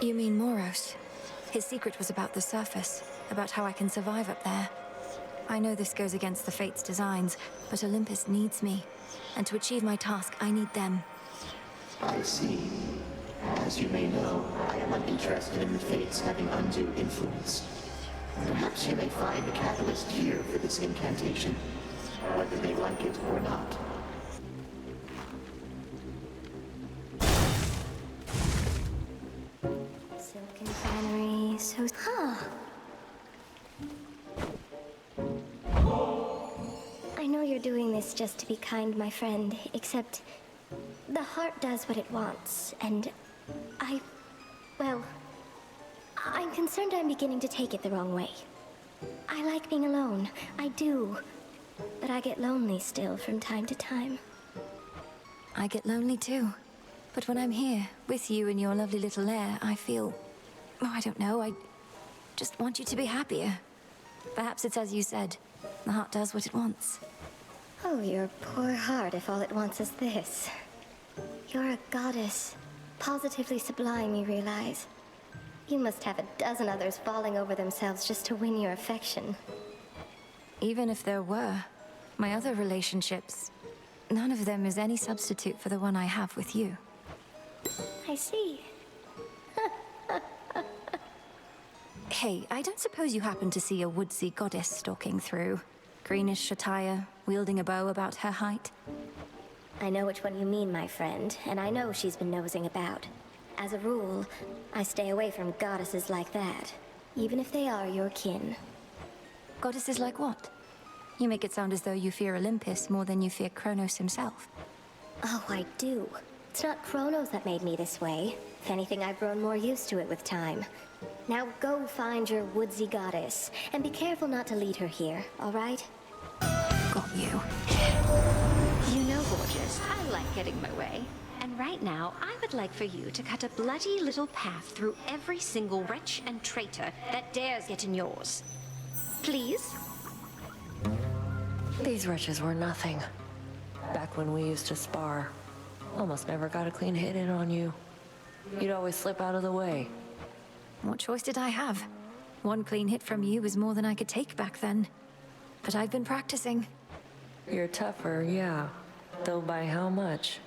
You mean Moros? His secret was about the surface, about how I can survive up there. I know this goes against the Fates' designs, but Olympus needs me. And to achieve my task, I need them. I see. As you may know, I am uninterested in the Fates having undue influence. Perhaps you may find a catalyst here for this incantation, whether they like it or not. Silken finery, so... Huh. I know you're doing this just to be kind, my friend, except... the heart does what it wants, and... well... I'm concerned I'm beginning to take it the wrong way. I like being alone, I do. But I get lonely still from time to time. I get lonely too. But when I'm here, with you in your lovely little lair, I feel... oh, I don't know, I just want you to be happier. Perhaps it's as you said, the heart does what it wants. Oh, your poor heart if all it wants is this. You're a goddess. Positively sublime, you realize. You must have a dozen others falling over themselves just to win your affection. Even if there were, my other relationships, none of them is any substitute for the one I have with you. I see. Hey, I don't suppose you happen to see a woodsy goddess stalking through? Greenish attire, wielding a bow about her height? I know which one you mean, my friend, and I know she's been nosing about. As a rule, I stay away from goddesses like that, even if they are your kin. Goddesses like what? You make it sound as though you fear Olympus more than you fear Kronos himself. Oh, I do. It's not Kronos that made me this way. If anything, I've grown more used to it with time. Now go find your woodsy goddess, and be careful not to lead her here, all right? Got you. You know, gorgeous, I like getting my way. And right now, I would like for you to cut a bloody little path through every single wretch and traitor that dares get in yours. Please? These wretches were nothing. Back when we used to spar, almost never got a clean hit in on you. You'd always slip out of the way. What choice did I have? One clean hit from you was more than I could take back then. But I've been practicing. You're tougher, yeah. Though by how much?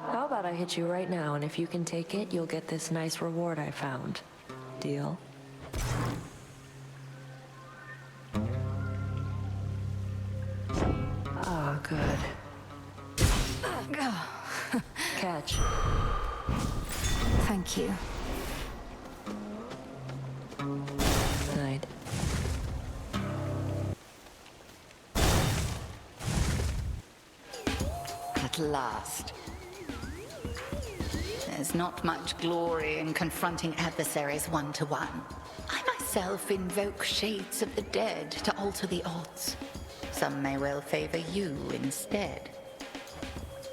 How about I hit you right now, and if you can take it, you'll get this nice reward I found. Deal? Ah, good. Catch. Thank you. Night. At last. There's not much glory in confronting adversaries one-to-one. I myself invoke shades of the dead to alter the odds. Some may well favor you instead.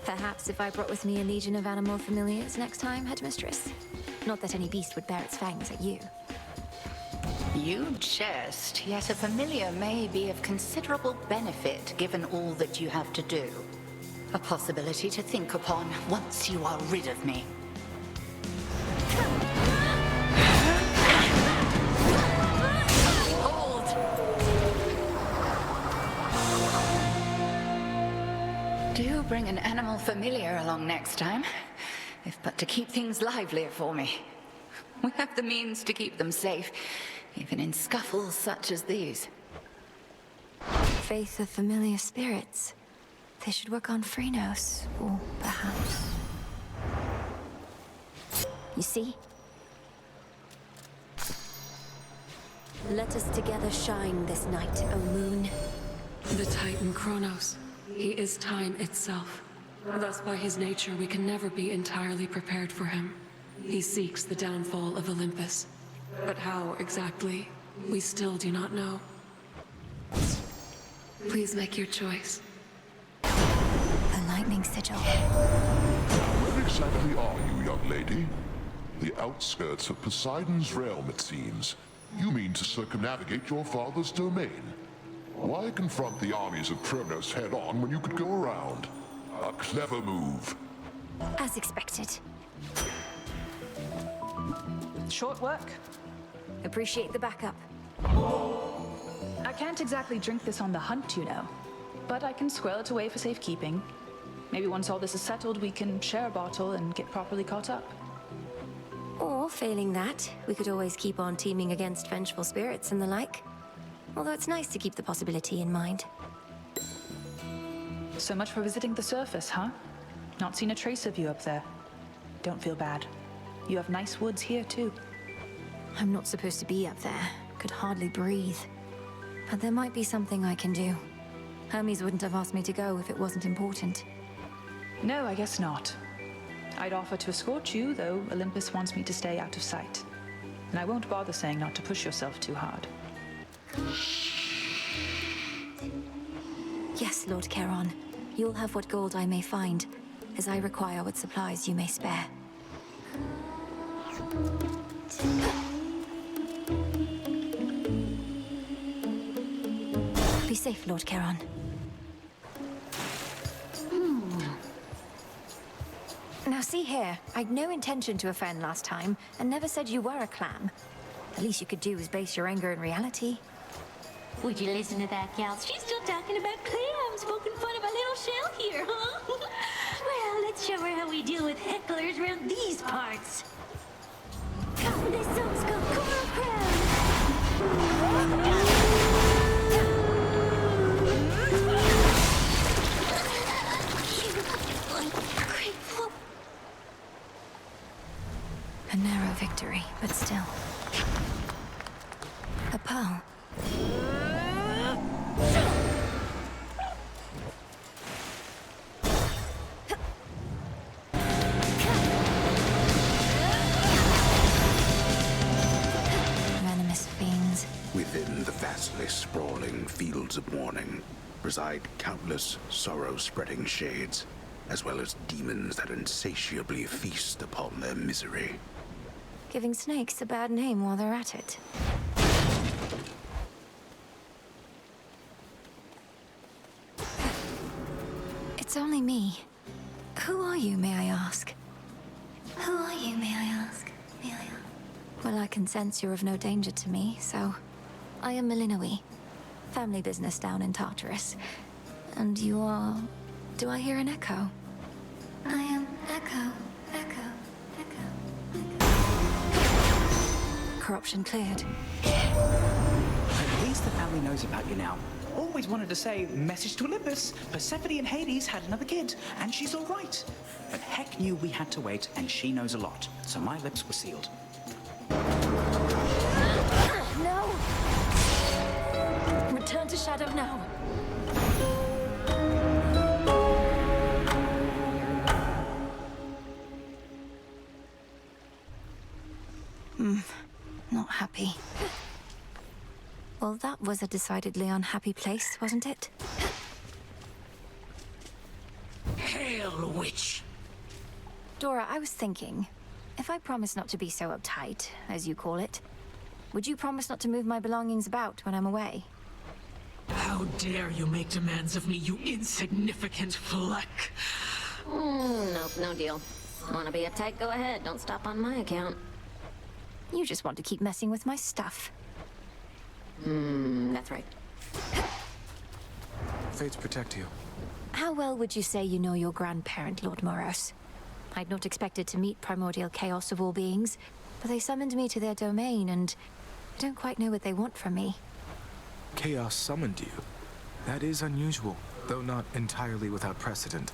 Perhaps if I brought with me a legion of animal familiars next time, Headmistress. Not that any beast would bear its fangs at you. You jest, yet a familiar may be of considerable benefit given all that you have to do. A possibility to think upon once you are rid of me. Do bring an animal familiar along next time, if but to keep things livelier for me. We have the means to keep them safe, even in scuffles such as these. Faith of familiar spirits. They should work on Kronos, or perhaps... You see? Let us together shine this night, O moon. The Titan Kronos. He is time itself. Thus, by his nature, we can never be entirely prepared for him. He seeks the downfall of Olympus. But how exactly, we still do not know. Please make your choice. The lightning sigil. Where exactly are you, young lady? The outskirts of Poseidon's realm, it seems. You mean to circumnavigate your father's domain. Why confront the armies of Kronos head-on when you could go around? A clever move. As expected. Short work. Appreciate the backup. I can't exactly drink this on the hunt, you know. But I can squirrel it away for safekeeping. Maybe once all this is settled, we can share a bottle and get properly caught up. Or, failing that, we could always keep on teaming against vengeful spirits and the like. Although it's nice to keep the possibility in mind. So much for visiting the surface, huh? Not seen a trace of you up there. Don't feel bad. You have nice woods here, too. I'm not supposed to be up there. Could hardly breathe. But there might be something I can do. Hermes wouldn't have asked me to go if it wasn't important. No, I guess not. I'd offer to escort you, though Olympus wants me to stay out of sight. And I won't bother saying not to push yourself too hard. Yes, Lord Charon. You'll have what gold I may find, as I require what supplies you may spare. Be safe, Lord Charon. Now Now see here, I'd no intention to offend last time, and never said you were a clam. The least you could do is base your anger in reality. Would you listen to that, gals? She's still talking about clams, poking fun of a little shell here, huh? Well, let's show her how we deal with hecklers around these parts. Come, this song's called Coral Crown. Grateful. A narrow victory, but still. A pearl. Venomous fiends. Within the vastly sprawling fields of morning reside countless sorrow-spreading shades, as well as demons that insatiably feast upon their misery. Giving snakes a bad name while they're at it. It's only me. Who are you, may I ask? Who are you, may I ask? May I ask? Well, I can sense you're of no danger to me, so... I am Melinoe. Family business down in Tartarus. And you are... Do I hear an echo? I am Echo. Corruption cleared. At least the family knows about you now. Always wanted to say, message to Olympus. Persephone and Hades had another kid, and she's all right. But Heck knew we had to wait, and she knows a lot. So my lips were sealed. No! Return to Shadow now. Not happy. Well, that was a decidedly unhappy place, wasn't it? Hail, witch! Dora, I was thinking, if I promise not to be so uptight, as you call it, would you promise not to move my belongings about when I'm away? How dare you make demands of me, you insignificant fleck! Nope, no deal. Wanna be uptight? Go ahead. Don't stop on my account. You just want to keep messing with my stuff. That's right. Fates protect you. How well would you say you know your grandparent, Lord Moros? I'd not expected to meet primordial chaos of all beings, but they summoned me to their domain, and I don't quite know what they want from me. Chaos summoned you. That is unusual, though not entirely without precedent.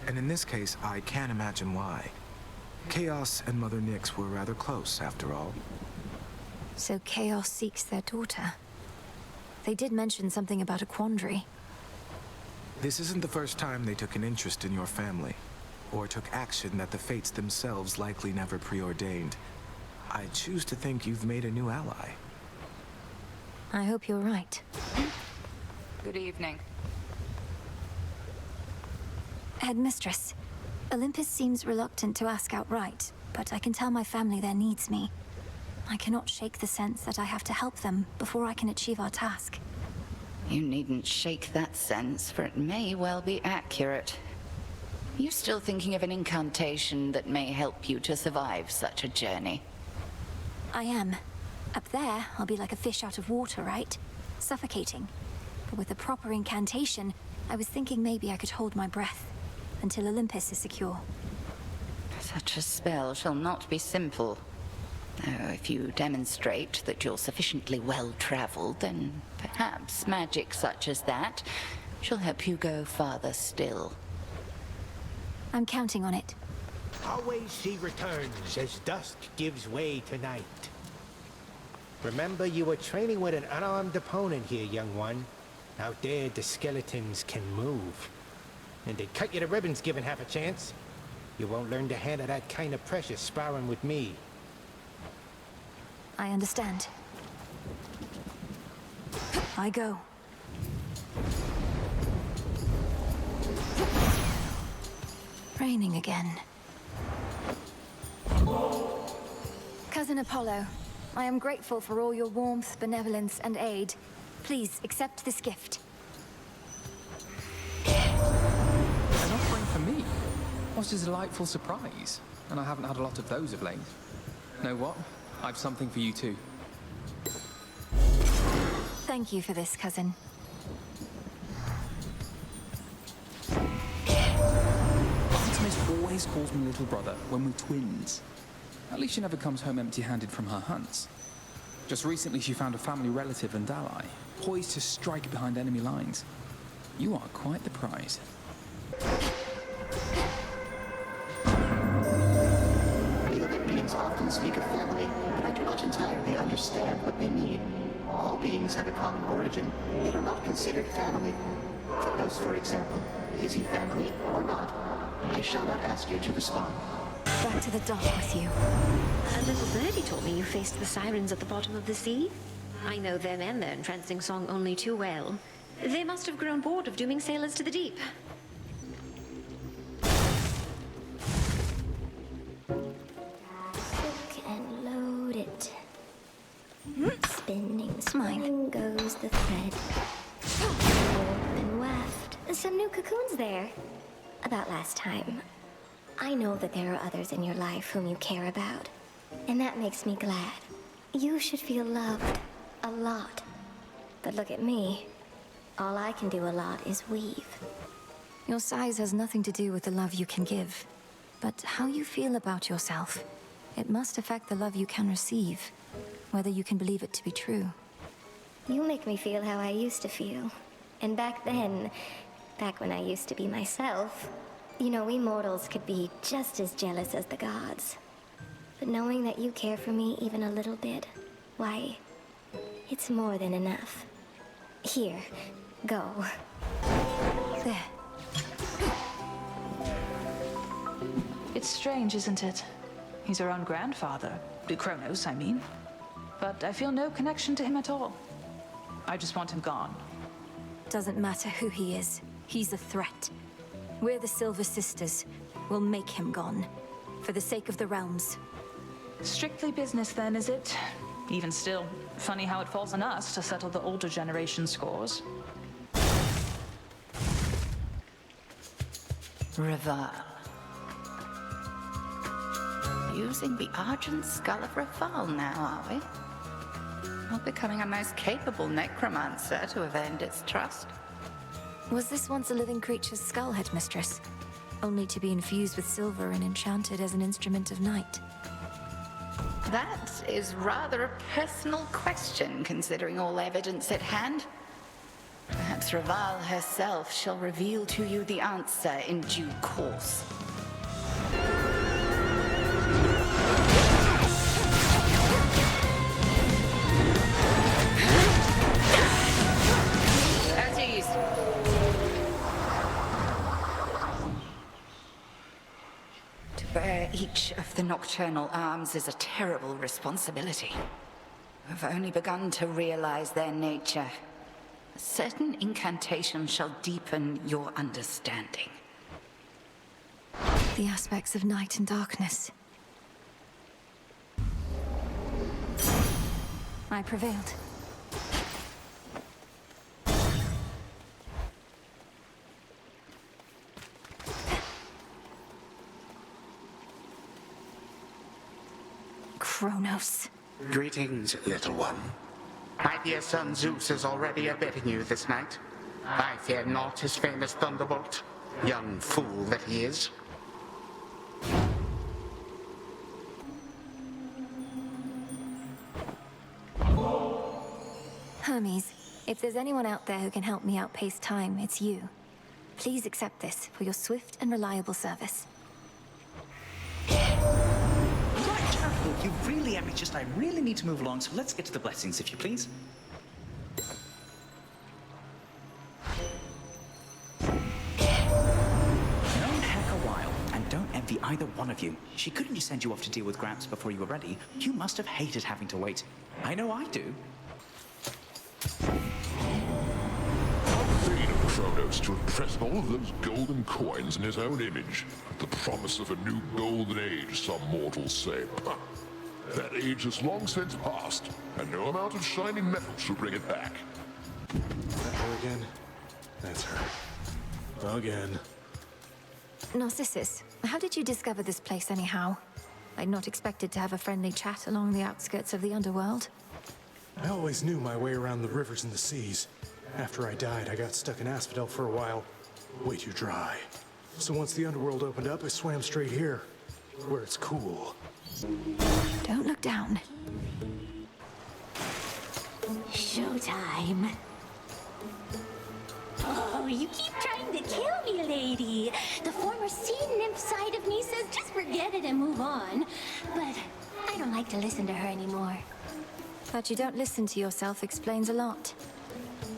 And in this case, I can imagine why. Chaos and Mother Nyx were rather close, after all. So Chaos seeks their daughter. They did mention something about a quandary. This isn't the first time they took an interest in your family, or took action that the Fates themselves likely never preordained. I choose to think you've made a new ally. I hope you're right. Good evening. Headmistress, Olympus seems reluctant to ask outright, but I can tell my family there needs me. I cannot shake the sense that I have to help them before I can achieve our task. You needn't shake that sense, for it may well be accurate. You still thinking of an incantation that may help you to survive such a journey? I am. Up there, I'll be like a fish out of water, right? Suffocating. But with a proper incantation, I was thinking maybe I could hold my breath until Olympus is secure. Such a spell shall not be simple. Though if you demonstrate that you're sufficiently well-traveled, then perhaps magic such as that shall help you go farther still. I'm counting on it. Always she returns as dusk gives way to night. Remember, you were training with an unarmed opponent here, young one. Out there, the skeletons can move. And they'd cut you to ribbons given half a chance. You won't learn to handle that kind of pressure sparring with me. I understand. I go. Raining again. Cousin Apollo, I am grateful for all your warmth, benevolence, and aid. Please accept this gift. An offering for me? was a delightful surprise, and I haven't had a lot of those of late. Know what? I've something for you too. Thank you for this, cousin. Aunt Smith always calls me little brother when we're twins. At least she never comes home empty-handed from her hunts. Just recently she found a family relative and ally, poised to strike behind enemy lines. You are quite the prize. The other beings often speak of family, but I do not entirely understand what they mean. All beings have a common origin, yet are not considered family. Kronos, for example, is he family or not? I shall not ask you to respond. Back to the dock with you. A little birdie told me you faced the sirens at the bottom of the sea. I know them and their entrancing song only too well. They must have grown bored of dooming sailors to the deep. Hook and load it. Spinning goes the thread. Warp and waft. Some new cocoons there. About last time. I know that there are others in your life whom you care about. And that makes me glad. You should feel loved. A lot. But look at me. All I can do a lot is weave. Your size has nothing to do with the love you can give. But how you feel about yourself, it must affect the love you can receive. Whether you can believe it to be true. You make me feel how I used to feel. And back then, back when I used to be myself, you know, we mortals could be just as jealous as the gods. But knowing that you care for me even a little bit, why, it's more than enough. Here, go. There. It's strange, isn't it? He's our own grandfather. Kronos, I mean. But I feel no connection to him at all. I just want him gone. Doesn't matter who he is. He's a threat. We're the Silver Sisters. We'll make him gone. For the sake of the realms. Strictly business then, is it? Even still, funny how it falls on us to settle the older generation scores. Reval. Using the Argent Skull of Reval now, are we? Not becoming a most capable necromancer to have earned its trust. Was this once a living creature's skull, Headmistress? Only to be infused with silver and enchanted as an instrument of night? That is rather a personal question, considering all evidence at hand. Perhaps Reval herself shall reveal to you the answer in due course. At ease. To bear each of the nocturnal arms is a terrible responsibility. I've only begun to realize their nature. A certain incantation shall deepen your understanding. The aspects of night and darkness. I prevailed. Kronos. Greetings, little one. My dear son Zeus is already abetting you this night. I fear not his famous thunderbolt, young fool that he is. Hermes, if there's anyone out there who can help me outpace time, it's you. Please accept this for your swift and reliable service. Look, you really ambitious. I really need to move along, so let's get to the blessings, if you please. Known Heck a while, and don't envy either one of you. She couldn't just send you off to deal with Gramps before you were ready. You must have hated having to wait. I know I do. Vain of Kronos to impress all of those golden coins in his own image. The promise of a new golden age, some mortals say. That age has long since passed, and no amount of shining metal shall bring it back. Is that her again? That's her. Again. Narcissus, how did you discover this place anyhow? I'd not expected to have a friendly chat along the outskirts of the underworld. I always knew my way around the rivers and the seas. After I died, I got stuck in Asphodel for a while. Way too dry. So once the underworld opened up, I swam straight here, where it's cool. Don't look down. Showtime. Oh, you keep trying to kill me, lady. The former sea nymph side of me says just forget it and move on. But I don't like to listen to her anymore. That you don't listen to yourself explains a lot.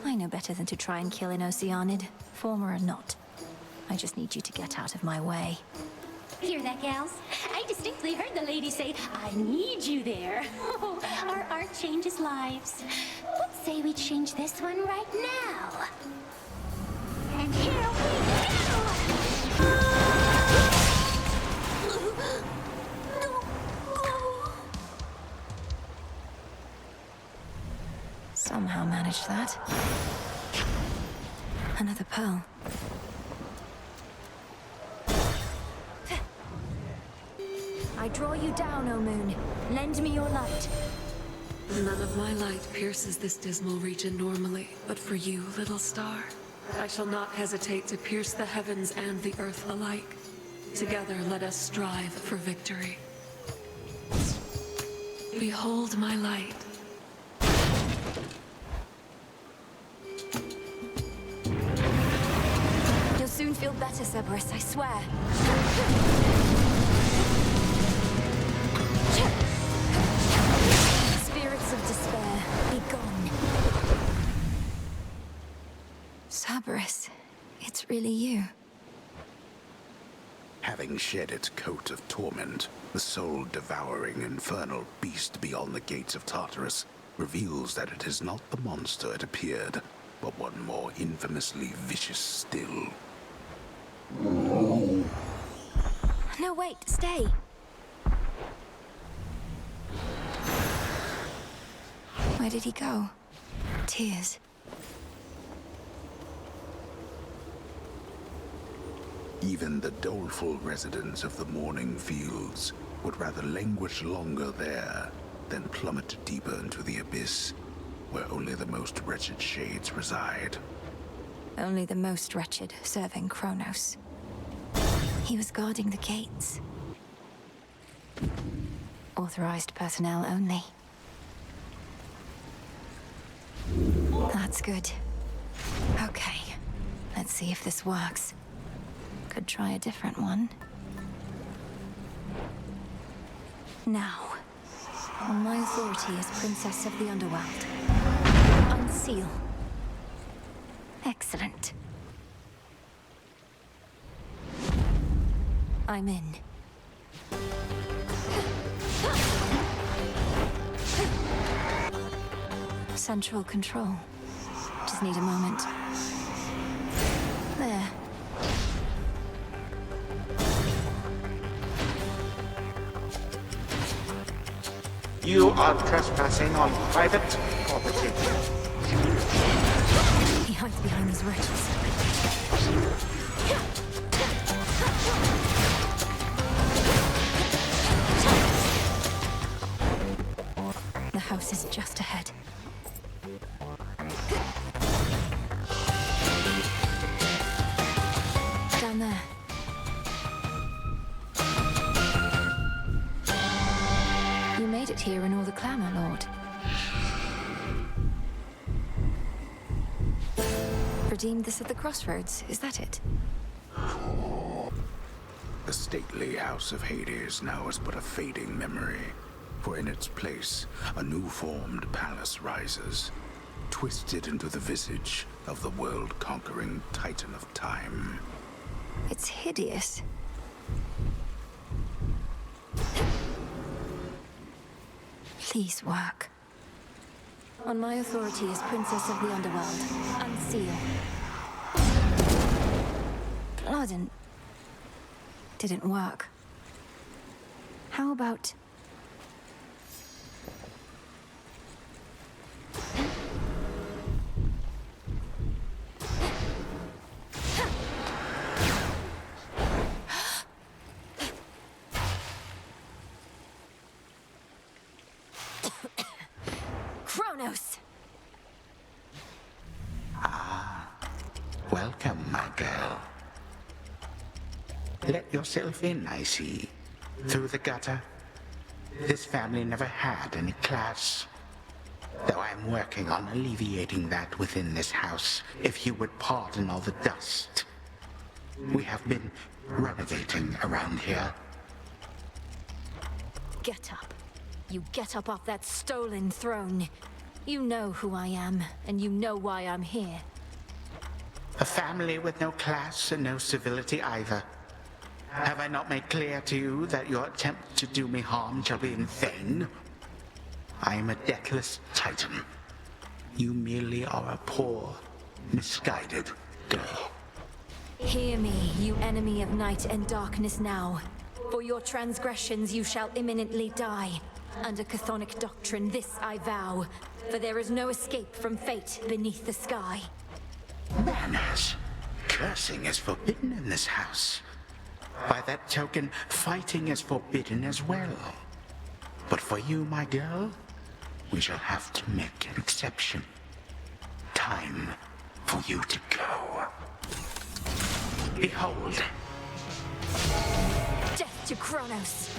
I know better than to try and kill an Oceanid, former or not. I just need you to get out of my way. Hear that, gals? I distinctly heard the lady say, I need you there. Oh, our art changes lives. Let's say we change this one right now. And here we go! Somehow managed that. Another pearl. I draw you down, O moon. Lend me your light. None of my light pierces this dismal region normally, but for you, little star, I shall not hesitate to pierce the heavens and the earth alike. Together, let us strive for victory. Behold my light. You'll soon feel better, Cerberus, I swear. Spirits of despair, be gone. Cerberus, it's really you. Having shed its coat of torment, the soul-devouring infernal beast beyond the gates of Tartarus reveals that it is not the monster it appeared, but one more infamously vicious still. No, wait, stay. Where did he go? Tears. Even the doleful residents of the morning fields would rather languish longer there than plummet deeper into the abyss, where only the most wretched shades reside. Only the most wretched serving Kronos. He was guarding the gates. Authorized personnel only. That's good. Okay, let's see if this works. Could try a different one. Now, on my authority as Princess of the Underworld, unseal. Excellent. I'm in. Central control. Just need a moment. There. You are trespassing on private property. He hides behind these wretches. The house is just ahead. Down there. You made it here in all the clamor, Lord. Redeemed this at the crossroads, is that it? The stately house of Hades now is but a fading memory, for in its place, a new-formed palace rises, twisted into the visage of the world-conquering Titan of Time. It's hideous. Please work. On my authority as Princess of the Underworld, unseal. Blood and... didn't work. How about... Let yourself in, I see. Through the gutter. This family never had any class. Though I'm working on alleviating that within this house, if you would pardon all the dust. We have been renovating around here. Get up. You get up off that stolen throne. You know who I am, and you know why I'm here. A family with no class and no civility either. Have I not made clear to you that your attempt to do me harm shall be in vain? I am a deathless titan. You merely are a poor, misguided girl. Hear me, you enemy of night and darkness now. For your transgressions you shall imminently die. Under chthonic doctrine this I vow, for there is no escape from fate beneath the sky. Manners. Cursing is forbidden in this house. By that token, fighting is forbidden as well. But for you, my girl, we shall have to make an exception. Time for you to go. Behold. Death to Kronos!